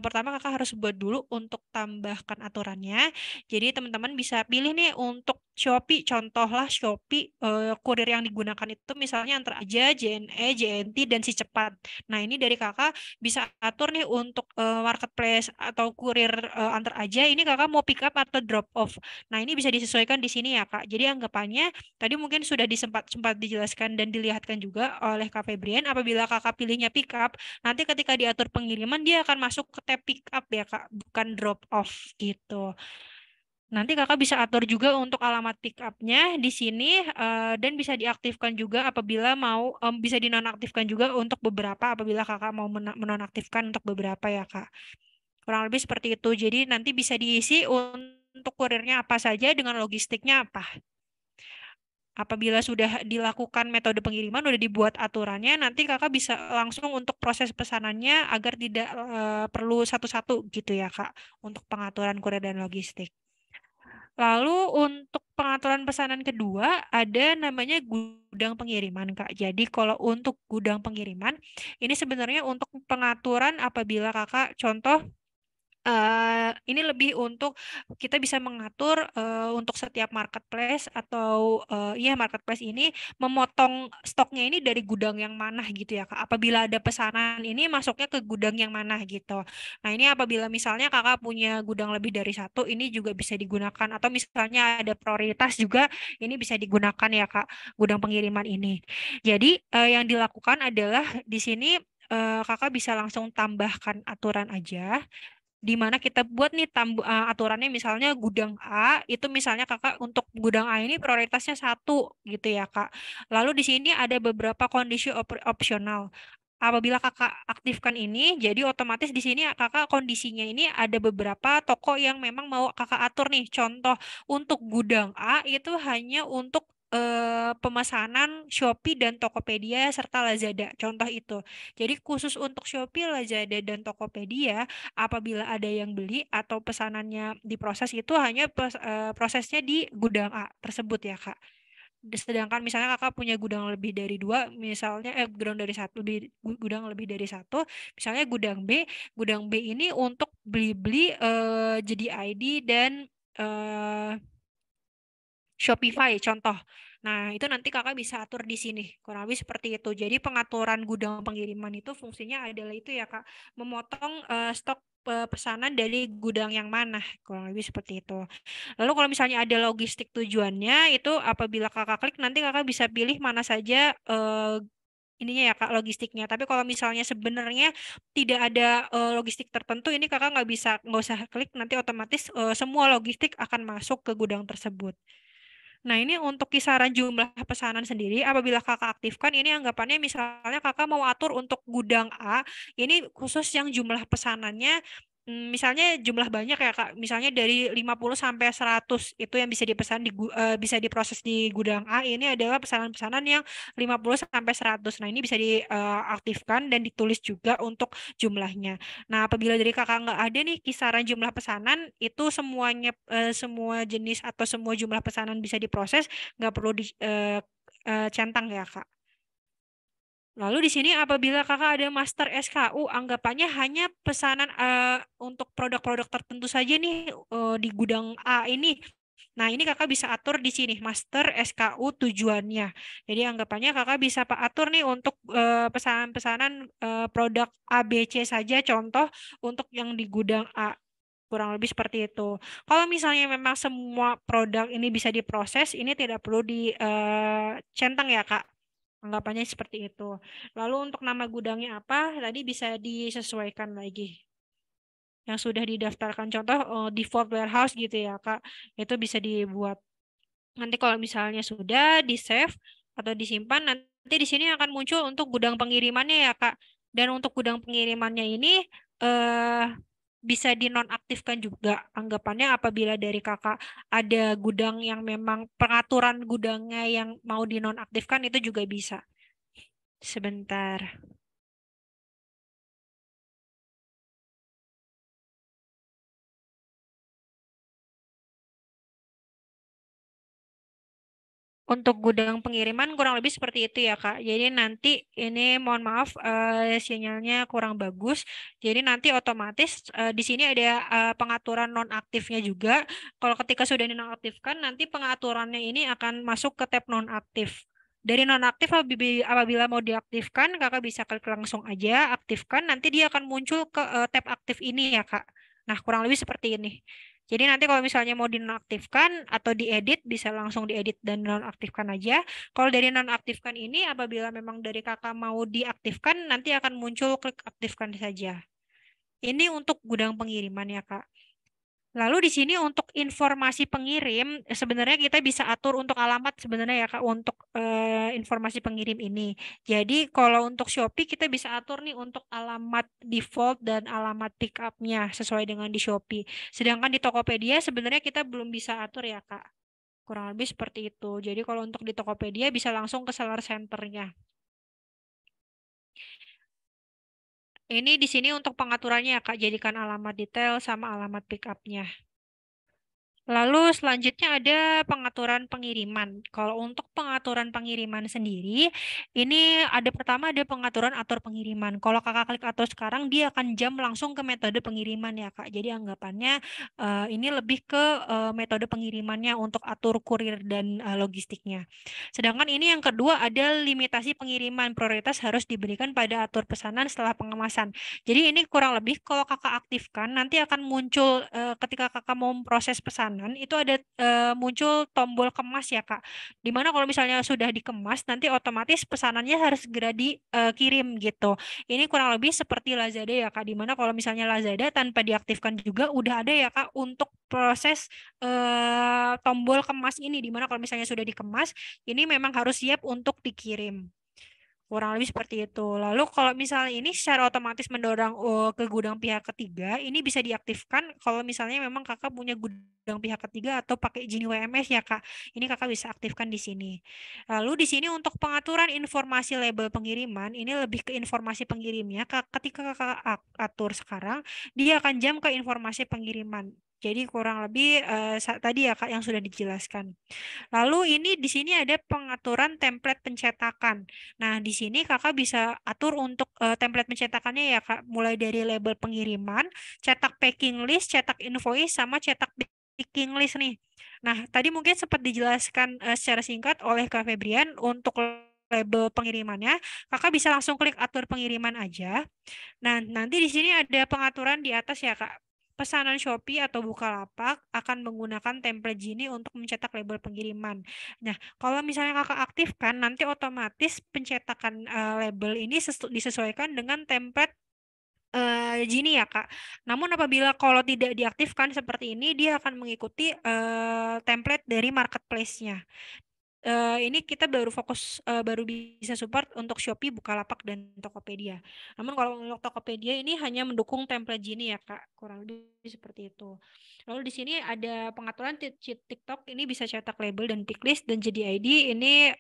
pertama kakak harus buat dulu untuk tambahkan aturannya. Jadi teman-teman bisa pilih nih untuk Shopee, contohlah Shopee kurir yang digunakan itu misalnya antar aja, JNE, JNT, dan si cepat. Nah ini dari kakak bisa atur nih untuk marketplace atau kurir antar aja. Ini kakak mau pick up atau drop off. Nah ini bisa disesuaikan di sini ya kak. Jadi anggapannya tadi mungkin sudah sempat dijelaskan dan dilihatkan juga oleh Kak Febrian. Apabila kakak pilihnya pick up, nanti ketika diatur pengiriman dia akan masuk ke tab pick up ya kak, bukan drop off gitu. Nanti kakak bisa atur juga untuk alamat pick up-nya di sini dan bisa diaktifkan juga apabila mau bisa dinonaktifkan juga untuk beberapa apabila kakak mau menonaktifkan untuk beberapa ya kak. Kurang lebih seperti itu. Jadi nanti bisa diisi untuk kurirnya apa saja dengan logistiknya apa. Apabila sudah dilakukan metode pengiriman, sudah dibuat aturannya, nanti kakak bisa langsung untuk proses pesanannya agar tidak perlu satu-satu gitu ya kak untuk pengaturan kurir dan logistik. Lalu untuk pengaturan pesanan kedua ada namanya gudang pengiriman, Kak. Jadi kalau untuk gudang pengiriman ini sebenarnya untuk pengaturan apabila Kakak contoh ini lebih untuk kita bisa mengatur untuk setiap marketplace atau ya marketplace ini memotong stoknya ini dari gudang yang mana gitu ya Kak. Apabila ada pesanan ini masuknya ke gudang yang mana gitu. Nah ini apabila misalnya Kakak punya gudang lebih dari satu ini juga bisa digunakan atau misalnya ada prioritas juga ini bisa digunakan ya Kak gudang pengiriman ini. Jadi yang dilakukan adalah di sini Kakak bisa langsung tambahkan aturan aja di mana kita buat nih aturannya misalnya gudang A itu misalnya kakak untuk gudang A ini prioritasnya satu gitu ya kak. Lalu di sini ada beberapa kondisi opsional. Apabila kakak aktifkan ini, jadi otomatis di sini kakak kondisinya ini ada beberapa toko yang memang mau kakak atur nih. Contoh untuk gudang A itu hanya untuk pemesanan Shopee dan Tokopedia serta Lazada. Contoh itu. Jadi khusus untuk Shopee, Lazada, dan Tokopedia, apabila ada yang beli atau pesanannya diproses itu hanya prosesnya di gudang A tersebut ya Kak. Sedangkan misalnya kakak punya gudang lebih dari dua, misalnya gudang dari satu di gudang lebih dari satu, misalnya gudang B ini untuk beli-beli jadi ID dan Shopify contoh. Nah, itu nanti kakak bisa atur di sini. Kurang lebih seperti itu. Jadi pengaturan gudang pengiriman itu fungsinya adalah itu ya kak, memotong stok pesanan dari gudang yang mana. Kurang lebih seperti itu. Lalu kalau misalnya ada logistik tujuannya, itu apabila kakak klik nanti kakak bisa pilih mana saja ininya ya kak, logistiknya. Tapi kalau misalnya sebenarnya tidak ada logistik tertentu, ini kakak nggak usah klik, nanti otomatis semua logistik akan masuk ke gudang tersebut. Nah, ini untuk kisaran jumlah pesanan sendiri, apabila kakak aktifkan, ini anggapannya misalnya kakak mau atur untuk gudang A, ini khusus yang jumlah pesanannya, misalnya jumlah banyak ya kak, misalnya dari 50 sampai 100, itu yang bisa bisa diproses di gudang A, ini adalah pesanan-pesanan yang 50 sampai 100. Nah, ini bisa diaktifkan dan ditulis juga untuk jumlahnya. Nah, apabila dari kakak nggak ada nih kisaran jumlah pesanan, itu semuanya semua jenis atau semua jumlah pesanan bisa diproses, nggak perlu centang ya Kak. Lalu di sini apabila kakak ada master SKU, anggapannya hanya pesanan untuk produk-produk tertentu saja nih di gudang A ini. Nah, ini kakak bisa atur di sini, master SKU tujuannya. Jadi anggapannya kakak bisa atur nih untuk pesanan-pesanan produk ABC saja, contoh untuk yang di gudang A. Kurang lebih seperti itu. Kalau misalnya memang semua produk ini bisa diproses, ini tidak perlu dicentang ya kak. Anggapannya seperti itu. Lalu untuk nama gudangnya apa, tadi bisa disesuaikan lagi. Yang sudah didaftarkan contoh default warehouse gitu ya Kak. Itu bisa dibuat. Nanti kalau misalnya sudah di-save atau disimpan, nanti di sini akan muncul untuk gudang pengirimannya ya Kak. Dan untuk gudang pengirimannya ini eh bisa dinonaktifkan juga. Anggapannya apabila dari kakak ada gudang yang memang pengaturan gudangnya yang mau dinonaktifkan, itu juga bisa. Sebentar. Untuk gudang pengiriman kurang lebih seperti itu ya Kak. Jadi nanti ini mohon maaf sinyalnya kurang bagus. Jadi nanti otomatis di sini ada pengaturan nonaktifnya juga. Kalau ketika sudah dinonaktifkan, nanti pengaturannya ini akan masuk ke tab nonaktif. Dari nonaktif apabila mau diaktifkan, kakak bisa klik langsung aja aktifkan. Nanti dia akan muncul ke tab aktif ini ya Kak. Nah kurang lebih seperti ini. Jadi nanti kalau misalnya mau dinonaktifkan atau diedit, bisa langsung diedit dan nonaktifkan aja. Kalau dari nonaktifkan ini, apabila memang dari kakak mau diaktifkan, nanti akan muncul klik aktifkan saja. Ini untuk gudang pengiriman ya Kak. Lalu di sini untuk informasi pengirim, sebenarnya kita bisa atur untuk alamat sebenarnya ya Kak, untuk informasi pengirim ini. Jadi kalau untuk Shopee kita bisa atur nih untuk alamat default dan alamat pick up-nya sesuai dengan di Shopee. Sedangkan di Tokopedia sebenarnya kita belum bisa atur ya Kak. Kurang lebih seperti itu. Jadi kalau untuk di Tokopedia bisa langsung ke seller center-nya. Ini di sini untuk pengaturannya ya Kak, jadikan alamat detail sama alamat pick up-nya. Lalu selanjutnya ada pengaturan pengiriman. Kalau untuk pengaturan pengiriman sendiri, ini ada pertama ada pengaturan atur pengiriman. Kalau kakak klik atur sekarang, dia akan jump langsung ke metode pengiriman ya kak. Jadi anggapannya ini lebih ke metode pengirimannya untuk atur kurir dan logistiknya. Sedangkan ini yang kedua ada limitasi pengiriman. Prioritas harus diberikan pada atur pesanan setelah pengemasan. Jadi ini kurang lebih kalau kakak aktifkan, nanti akan muncul ketika kakak mau proses pesanan itu ada muncul tombol kemas ya Kak. Dimana kalau misalnya sudah dikemas nanti otomatis pesanannya harus segera dikirim gitu. Ini kurang lebih seperti Lazada ya Kak. Dimana kalau misalnya Lazada tanpa diaktifkan juga udah ada ya Kak untuk proses tombol kemas ini. Dimana kalau misalnya sudah dikemas ini memang harus siap untuk dikirim. Kurang lebih seperti itu. Lalu kalau misalnya ini secara otomatis mendorong ke gudang pihak ketiga, ini bisa diaktifkan kalau misalnya memang kakak punya gudang pihak ketiga atau pakai Genie WMS ya kak. Ini kakak bisa aktifkan di sini. Lalu di sini untuk pengaturan informasi label pengiriman, ini lebih ke informasi pengirimnya. Ketika kakak atur sekarang, dia akan jam ke informasi pengiriman. Jadi kurang lebih tadi ya kak yang sudah dijelaskan. Lalu ini di sini ada pengaturan template pencetakan. Nah, di sini kakak bisa atur untuk template pencetakannya ya kak, mulai dari label pengiriman, cetak packing list, cetak invoice, sama cetak packing list nih. Nah, tadi mungkin sempat dijelaskan secara singkat oleh Kak Febrian untuk label pengirimannya, kakak bisa langsung klik atur pengiriman aja. Nah, nanti di sini ada pengaturan di atas ya, Kak. Pesanan Shopee atau Bukalapak akan menggunakan template Gini untuk mencetak label pengiriman. Nah, kalau misalnya kakak aktifkan, nanti otomatis pencetakan label ini disesuaikan dengan template Gini ya, Kak. Namun apabila kalau tidak diaktifkan seperti ini, dia akan mengikuti template dari marketplace-nya. Ini kita baru bisa support untuk Shopee, Bukalapak, dan Tokopedia. Namun kalau untuk Tokopedia ini hanya mendukung template Gini ya, Kak. Kurang lebih seperti itu. Lalu di sini ada pengaturan TikTok ini bisa cetak label dan picklist, dan jadi ID ini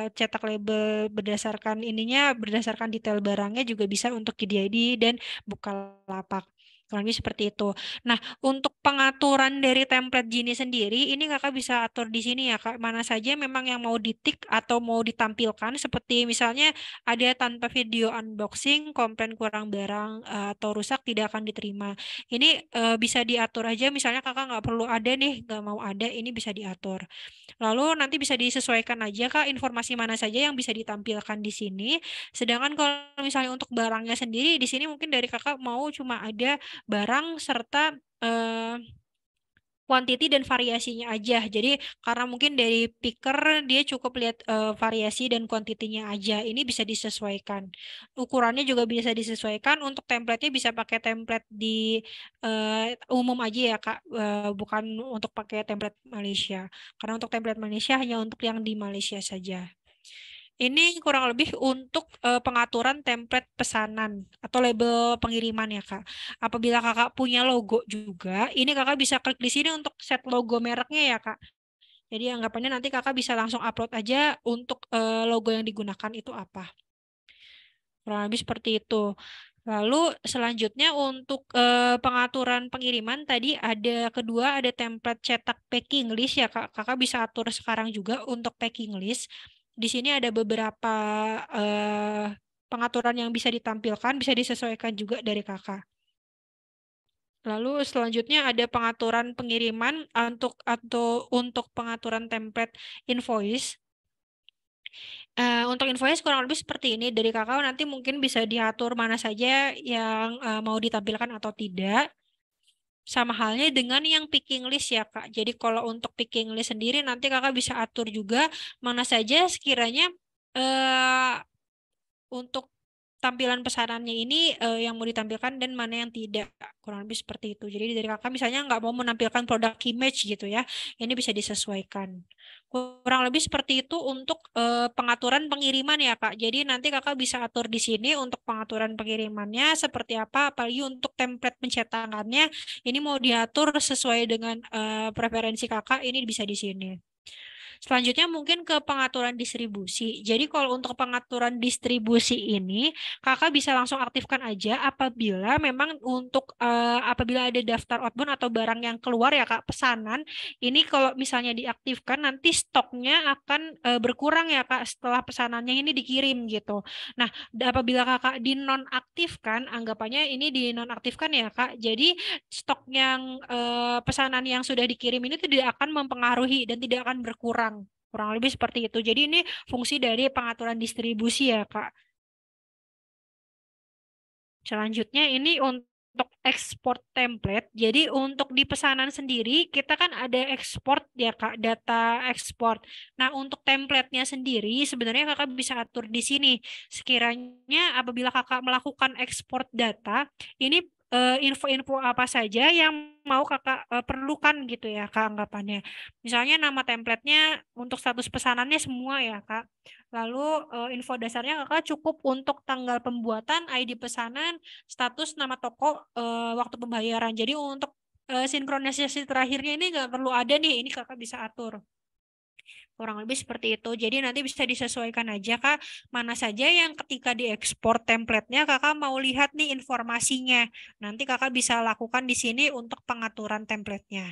cetak label berdasarkan detail barangnya juga bisa untuk jadi ID dan Bukalapak. Kurang lebih seperti itu. Nah, untuk pengaturan dari template Gini sendiri, ini kakak bisa atur di sini ya, Kak. Mana saja memang yang mau ditik atau mau ditampilkan, seperti misalnya ada tanpa video unboxing, komplain kurang barang, atau rusak tidak akan diterima. Ini bisa diatur aja, misalnya kakak nggak perlu ada nih, nggak mau ada, ini bisa diatur. Lalu nanti bisa disesuaikan aja, Kak, informasi mana saja yang bisa ditampilkan di sini. Sedangkan kalau misalnya untuk barangnya sendiri, di sini mungkin dari kakak mau cuma ada barang serta quantity dan variasinya aja. Jadi karena mungkin dari picker dia cukup lihat variasi dan kuantitinya aja. Ini bisa disesuaikan. Ukurannya juga bisa disesuaikan. Untuk template-nya bisa pakai template di umum aja ya, Kak. Bukan untuk pakai template Malaysia. Karena untuk template Malaysia hanya untuk yang di Malaysia saja. Ini kurang lebih untuk pengaturan template pesanan atau label pengiriman ya, Kak. Apabila kakak punya logo juga, ini kakak bisa klik di sini untuk set logo mereknya ya, Kak. Jadi anggapannya nanti kakak bisa langsung upload aja untuk logo yang digunakan itu apa. Kurang lebih seperti itu. Lalu selanjutnya untuk pengaturan pengiriman tadi ada template cetak packing list ya, Kak. Kakak bisa atur sekarang juga untuk packing list. Di sini ada beberapa pengaturan yang bisa ditampilkan, bisa disesuaikan juga dari kakak. Lalu selanjutnya ada pengaturan pengiriman untuk pengaturan template invoice. Untuk invoice kurang lebih seperti ini dari kakak nanti mungkin bisa diatur mana saja yang mau ditampilkan atau tidak. Sama halnya dengan yang picking list ya, Kak. Jadi kalau untuk picking list sendiri nanti kakak bisa atur juga mana saja sekiranya eh, untuk tampilan pesanannya ini yang mau ditampilkan dan mana yang tidak. Kurang lebih seperti itu. Jadi dari kakak misalnya nggak mau menampilkan produk image gitu ya, ini bisa disesuaikan. Kurang lebih seperti itu untuk pengaturan pengiriman ya, Kak. Jadi nanti kakak bisa atur di sini untuk pengaturan pengirimannya seperti apa, apalagi untuk template pencetakannya ini mau diatur sesuai dengan preferensi kakak, ini bisa di sini. Selanjutnya mungkin ke pengaturan distribusi. Jadi kalau untuk pengaturan distribusi ini, kakak bisa langsung aktifkan aja apabila ada daftar outbound atau barang yang keluar ya, Kak, pesanan. Ini kalau misalnya diaktifkan nanti stoknya akan berkurang ya, Kak, setelah pesanannya ini dikirim gitu. Nah, apabila kakak dinonaktifkan, anggapannya ini dinonaktifkan ya, Kak. Jadi stok yang pesanan yang sudah dikirim ini tidak akan mempengaruhi dan tidak akan berkurang. Kurang lebih seperti itu. Jadi ini fungsi dari pengaturan distribusi ya, Kak. Selanjutnya ini untuk ekspor template. Jadi untuk di pesanan sendiri kita kan ada ekspor ya, Kak, data ekspor. Nah, untuk template-nya sendiri sebenarnya kakak bisa atur di sini. Sekiranya apabila kakak melakukan ekspor data, ini info-info apa saja yang mau kakak perlukan gitu ya, Kak, anggapannya. Misalnya nama template-nya untuk status pesanannya semua ya, Kak. Lalu info dasarnya kakak cukup untuk tanggal pembuatan, ID pesanan, status nama toko, waktu pembayaran. Jadi untuk sinkronisasi terakhirnya ini nggak perlu ada nih, ini kakak bisa atur. Kurang lebih seperti itu. Jadi nanti bisa disesuaikan aja, Kak, mana saja yang ketika diekspor template-nya kakak mau lihat nih informasinya. Nanti kakak bisa lakukan di sini untuk pengaturan template-nya.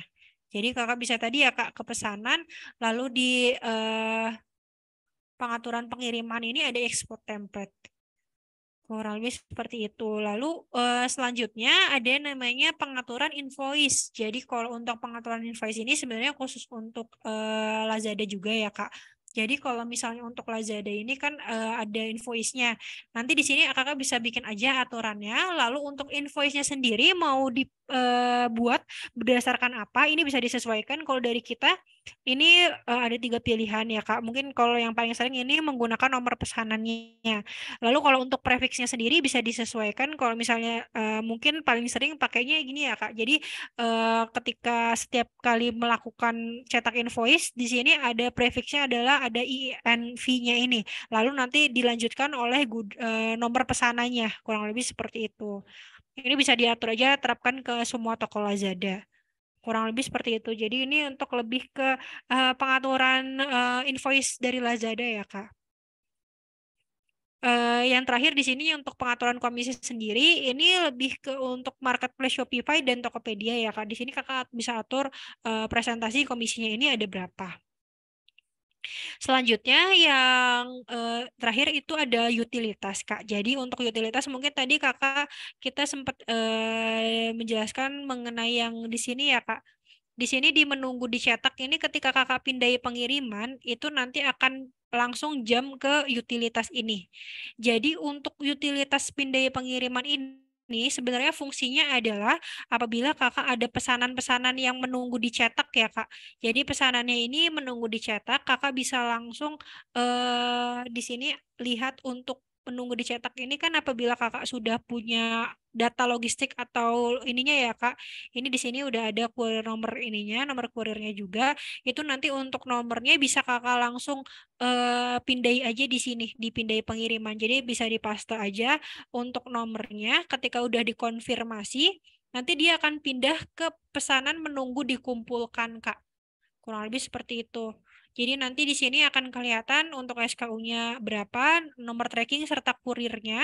Jadi kakak bisa tadi ya, Kak, ke pesanan, lalu di pengaturan pengiriman ini ada export template. Kurang lebih seperti itu. Lalu selanjutnya ada namanya pengaturan invoice. Jadi kalau untuk pengaturan invoice ini sebenarnya khusus untuk Lazada juga ya Kak. Jadi kalau misalnya untuk Lazada ini kan ada invoice-nya. Nanti di sini kakak bisa bikin aja aturannya. Lalu untuk invoice-nya sendiri mau dibuat berdasarkan apa? Ini bisa disesuaikan. Kalau dari kita ini ada 3 pilihan ya Kak. Mungkin kalau yang paling sering ini menggunakan nomor pesanannya. Lalu kalau untuk prefixnya sendiri bisa disesuaikan kalau misalnya mungkin paling sering pakainya gini ya Kak. Jadi ketika setiap kali melakukan cetak invoice di sini ada prefixnya adalah ada INV-nya ini. Lalu nanti dilanjutkan oleh nomor pesanannya. Kurang lebih seperti itu. Ini bisa diatur aja terapkan ke semua toko Lazada. Kurang lebih seperti itu. Jadi ini untuk lebih ke pengaturan invoice dari Lazada ya Kak. Yang terakhir di sini untuk pengaturan komisi sendiri ini lebih ke untuk marketplace Shopify dan Tokopedia ya Kak. Di sini Kakak bisa atur presentasi komisinya ini ada berapa. Selanjutnya yang terakhir itu ada utilitas Kak. Jadi untuk utilitas mungkin tadi Kakak kita sempat menjelaskan mengenai yang di sini ya Kak. Di sini di menunggu dicetak ini ketika kakak pindai pengiriman itu nanti akan langsung jam ke utilitas ini. Jadi untuk utilitas pindai pengiriman ini sebenarnya fungsinya adalah apabila kakak ada pesanan-pesanan yang menunggu dicetak ya kak. Jadi pesanannya ini menunggu dicetak, kakak bisa langsung di sini lihat untuk menunggu dicetak ini kan apabila kakak sudah punya data logistik atau ininya ya kak. Ini di sini udah ada kurir nomor ininya, nomor kurirnya juga. Itu nanti untuk nomornya bisa kakak langsung pindai aja di sini, dipindai pengiriman. Jadi bisa dipaste aja untuk nomornya. Ketika udah dikonfirmasi, nanti dia akan pindah ke pesanan menunggu dikumpulkan, Kak. Kurang lebih seperti itu. Jadi nanti di sini akan kelihatan untuk SKU-nya berapa, nomor tracking serta kurirnya.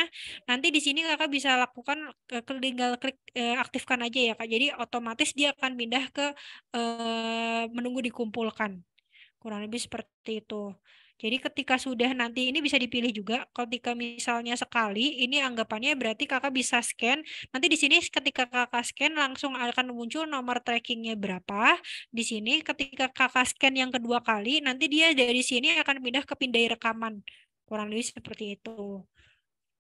Nanti di sini kakak bisa lakukan tinggal klik aktifkan aja ya kak. Jadi otomatis dia akan pindah ke menunggu dikumpulkan. Kurang lebih seperti itu. Jadi ketika sudah nanti ini bisa dipilih juga. Ketika misalnya sekali, ini anggapannya berarti kakak bisa scan. Nanti di sini ketika kakak scan langsung akan muncul nomor trackingnya berapa. Di sini ketika kakak scan yang kedua kali, nanti dia dari sini akan pindah ke pindai rekaman. Kurang lebih seperti itu.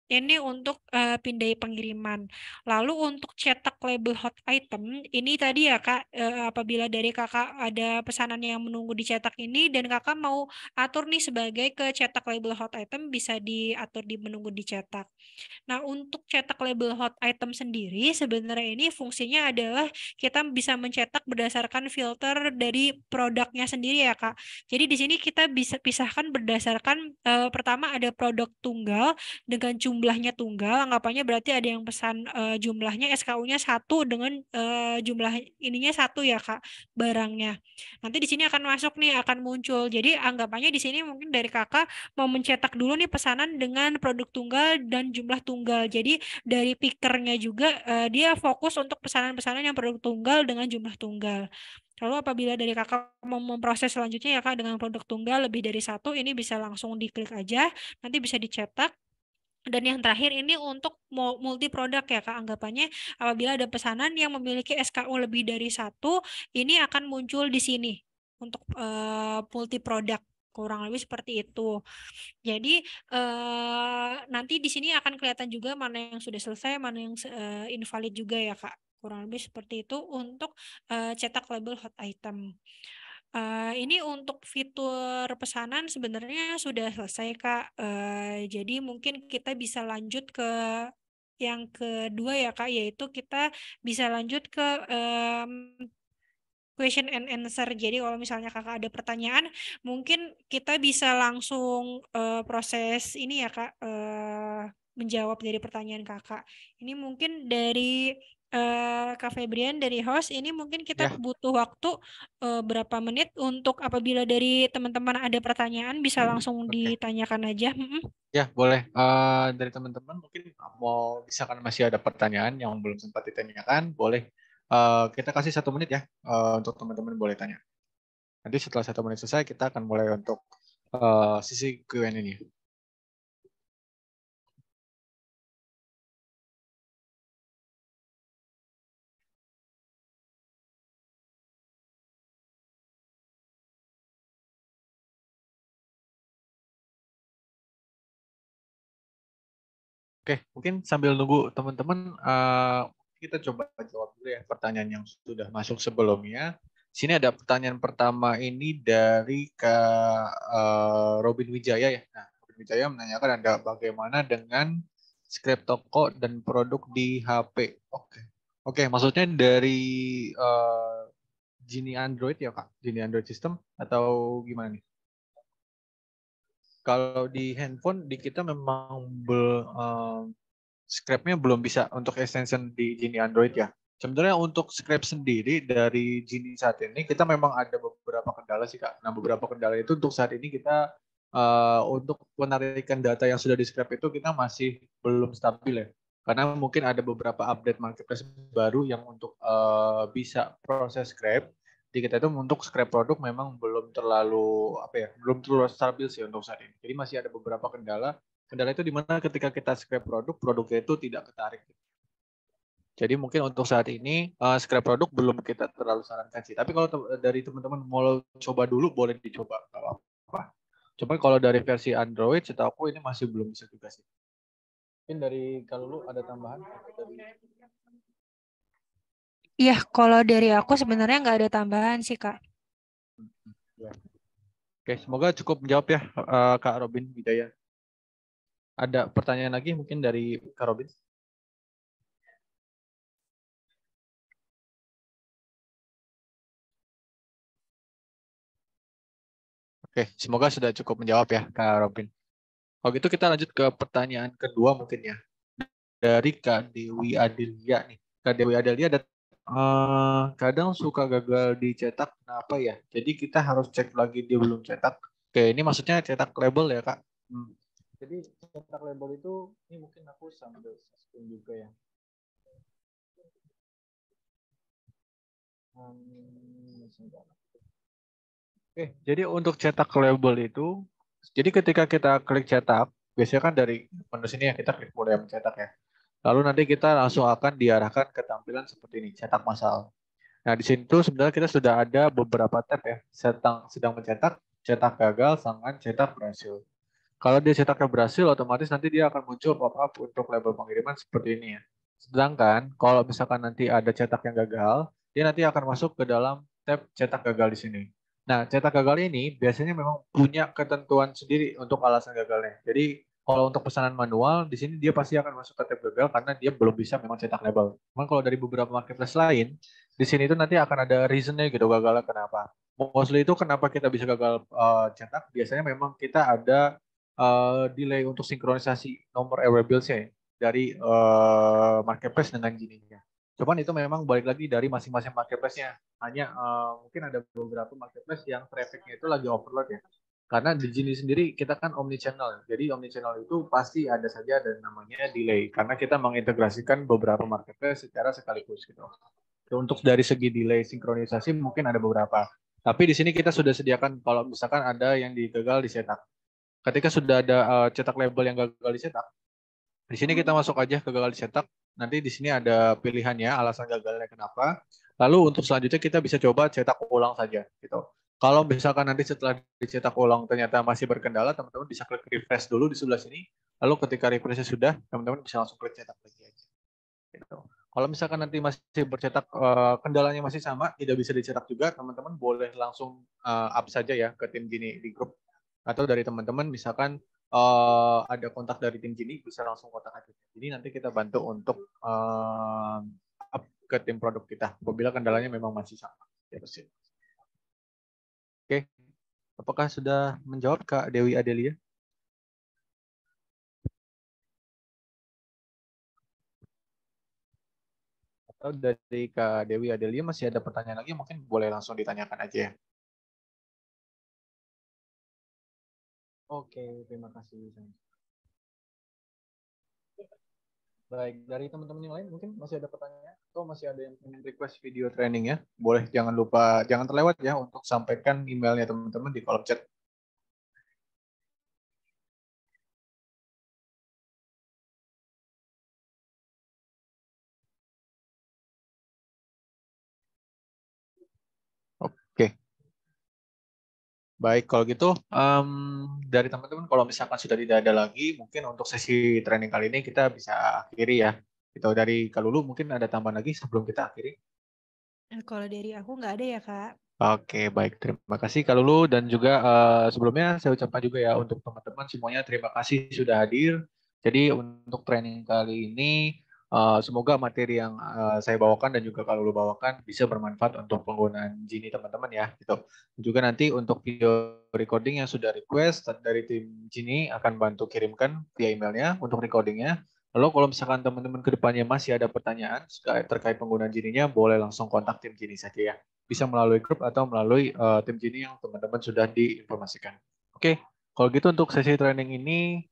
Ini untuk pindai pengiriman. Lalu untuk cetak label hot item, ini tadi ya Kak, apabila dari Kakak ada pesanan yang menunggu dicetak ini dan Kakak mau atur nih sebagai ke cetak label hot item bisa diatur di menunggu dicetak. Nah, untuk cetak label hot item sendiri sebenarnya ini fungsinya adalah kita bisa mencetak berdasarkan filter dari produknya sendiri ya, Kak. Jadi di sini kita bisa pisahkan berdasarkan pertama ada produk tunggal dengan jumlahnya tunggal, anggapannya berarti ada yang pesan jumlahnya SKU-nya satu dengan jumlah ininya satu ya, Kak, barangnya. Nanti di sini akan masuk nih, akan muncul. Jadi anggapannya di sini mungkin dari Kakak mau mencetak dulu nih pesanan dengan produk tunggal dan jumlah tunggal. Jadi dari pickernya juga dia fokus untuk pesanan-pesanan yang produk tunggal dengan jumlah tunggal. Lalu apabila dari kakak mau memproses selanjutnya ya kak dengan produk tunggal lebih dari satu, ini bisa langsung diklik aja, nanti bisa dicetak. Dan yang terakhir ini untuk multi produk ya Kak, anggapannya apabila ada pesanan yang memiliki SKU lebih dari satu, ini akan muncul di sini untuk multi produk. Kurang lebih seperti itu. Jadi nanti di sini akan kelihatan juga mana yang sudah selesai, mana yang invalid juga ya Kak. Kurang lebih seperti itu untuk cetak label hot item. Ini untuk fitur pesanan sebenarnya sudah selesai Kak. Jadi mungkin kita bisa lanjut ke yang kedua ya Kak, yaitu kita bisa lanjut ke question and answer. Jadi kalau misalnya kakak ada pertanyaan, mungkin kita bisa langsung proses ini ya kak, menjawab dari pertanyaan kakak. Ini mungkin dari Kak Febrian dari host, ini mungkin kita Ya, butuh waktu berapa menit untuk apabila dari teman-teman ada pertanyaan bisa langsung oke. ditanyakan aja. Ya, boleh. Dari teman-teman mungkin mau misalkan masih ada pertanyaan yang belum sempat ditanyakan, boleh. Kita kasih 1 menit ya untuk teman-teman boleh tanya. Nanti setelah 1 menit selesai, kita akan mulai untuk sisi Q&A ini. Oke, mungkin sambil nunggu teman-teman, kita coba jawab dulu ya pertanyaan yang sudah masuk sebelumnya. Sini ada pertanyaan pertama ini dari Kak Robin Wijaya ya. Nah, Robin Wijaya menanyakan ada bagaimana dengan script toko dan produk di HP. Oke, maksudnya dari Genie Android ya Kak? Genie Android System atau gimana nih? Kalau di handphone di kita memang Scrap-nya belum bisa untuk extension di Genie Android ya. Sebenarnya untuk Scrap sendiri dari Genie saat ini kita memang ada beberapa kendala sih Kak. Nah beberapa kendala itu untuk saat ini kita untuk penarikan data yang sudah di Scrap itu kita masih belum stabil ya. Karena mungkin ada beberapa update marketplace baru yang untuk bisa proses Scrap. Di kita itu untuk Scrap produk memang belum terlalu belum terlalu stabil sih untuk saat ini. Jadi masih ada beberapa kendala. Kendala itu di mana ketika kita scrap produk, produknya itu tidak ketarik. Jadi mungkin untuk saat ini scrap produk belum kita terlalu sarankan sih. Tapi kalau dari teman-teman mau coba dulu, boleh dicoba. Nggak apa-apa. Coba kalau dari versi Android, setahu aku ini masih belum bisa juga sih. Mungkin dari kalau lu ada tambahan atau dari Iya, kalau dari aku sebenarnya nggak ada tambahan sih, Kak. ya. Oke, semoga cukup menjawab ya Kak Robin Widaya. Ada pertanyaan lagi mungkin dari Kak Robin? Oke, semoga sudah cukup menjawab ya Kak Robin. Kalau gitu kita lanjut ke pertanyaan kedua mungkin ya. Dari Kak Dewi Adelia nih. Kak Dewi Adelia ada kadang suka gagal dicetak, kenapa ya? Jadi kita harus cek lagi dia belum cetak. Oke, ini maksudnya cetak label ya Kak. Jadi cetak label itu, ini mungkin aku sambil screen juga ya. Sebentar. Oke, jadi untuk cetak label itu, jadi ketika kita klik cetak, biasanya kan dari menu sini ya kita klik mulai mencetak ya. Lalu nanti kita langsung akan diarahkan ke tampilan seperti ini, cetak massal. Nah, di sini tuh sebenarnya kita sudah ada beberapa tab ya, sedang mencetak, cetak gagal, sangat cetak berhasil. Kalau dia cetaknya berhasil, otomatis nanti dia akan muncul pop-up untuk label pengiriman seperti ini ya. Sedangkan kalau misalkan nanti ada cetak yang gagal, dia nanti akan masuk ke dalam tab cetak gagal di sini. Nah, cetak gagal ini biasanya memang punya ketentuan sendiri untuk alasan gagalnya. Jadi kalau untuk pesanan manual, di sini dia pasti akan masuk ke tab gagal karena dia belum bisa memang cetak label. Cuman kalau dari beberapa marketplace lain, di sini itu nanti akan ada reasonnya gitu gagalnya kenapa. Mostly itu kenapa kita bisa gagal cetak, biasanya memang kita ada delay untuk sinkronisasi nomor aware bills-nya ya, dari marketplace dengan Gini-nya. Cuman itu memang balik lagi dari masing-masing marketplace-nya. Hanya mungkin ada beberapa marketplace yang traffic-nya itu lagi overload ya. Karena di Gini sendiri kita kan omnichannel. Jadi omnichannel itu pasti ada saja dan namanya delay. Karena kita mengintegrasikan beberapa marketplace secara sekaligus gitu. Untuk dari segi delay sinkronisasi mungkin ada beberapa. Tapi di sini kita sudah sediakan kalau misalkan ada yang digagal dicetak. Ketika sudah ada cetak label yang gagal dicetak, di sini kita masuk aja ke gagal dicetak. Nanti di sini ada pilihannya alasan gagalnya kenapa. Lalu untuk selanjutnya kita bisa coba cetak ulang saja gitu. Kalau misalkan nanti setelah dicetak ulang ternyata masih berkendala, teman-teman bisa klik refresh dulu di sebelah sini. Lalu ketika refresh sudah, teman-teman bisa langsung klik cetak lagi aja. Gitu. Kalau misalkan nanti masih bercetak kendalanya masih sama, tidak bisa dicetak juga, teman-teman boleh langsung up saja ya ke tim Gini di grup atau dari teman-teman misalkan ada kontak dari tim Gini bisa langsung kontak aja. Jadi nanti kita bantu untuk up ke tim produk kita apabila kendalanya memang masih sama. Oke, apakah sudah menjawab Kak Dewi Adelia? Atau dari Kak Dewi Adelia masih ada pertanyaan lagi? Mungkin boleh langsung ditanyakan aja ya. Oke, terima kasih. Baik, dari teman-teman yang lain mungkin masih ada pertanyaan atau masih ada yang ingin request video training ya? Boleh, jangan lupa, jangan terlewat ya untuk sampaikan emailnya teman-teman di kolom chat. Oke, Baik, kalau gitu dari teman-teman kalau misalkan sudah tidak ada lagi, mungkin untuk sesi training kali ini kita bisa akhiri ya. Gitu dari Kak Lulu mungkin ada tambahan lagi sebelum kita akhiri. Kalau dari aku nggak ada ya, Kak. Oke, baik. Terima kasih Kak Lulu dan juga sebelumnya saya ucapkan juga ya untuk teman-teman semuanya terima kasih sudah hadir. Jadi untuk training kali ini semoga materi yang saya bawakan dan juga Kak Lulu bawakan bisa bermanfaat untuk penggunaan Gini teman-teman ya gitu. Juga nanti untuk video recording yang sudah request dari tim Gini akan bantu kirimkan via emailnya untuk recordingnya. Lalu kalau misalkan teman-teman ke depannya masih ada pertanyaan terkait penggunaan Gini-nya, boleh langsung kontak tim Gini saja ya. Bisa melalui grup atau melalui tim Gini yang teman-teman sudah diinformasikan. Oke, kalau gitu untuk sesi training ini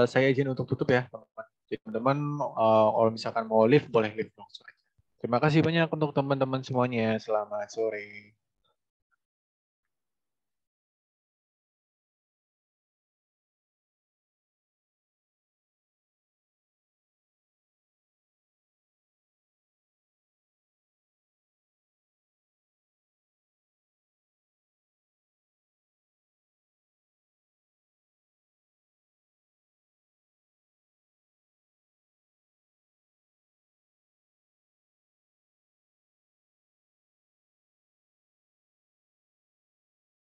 saya izin untuk tutup ya teman-teman. Jadi teman-teman kalau misalkan mau live boleh live langsung aja. Terima kasih banyak untuk teman-teman semuanya. Selamat sore.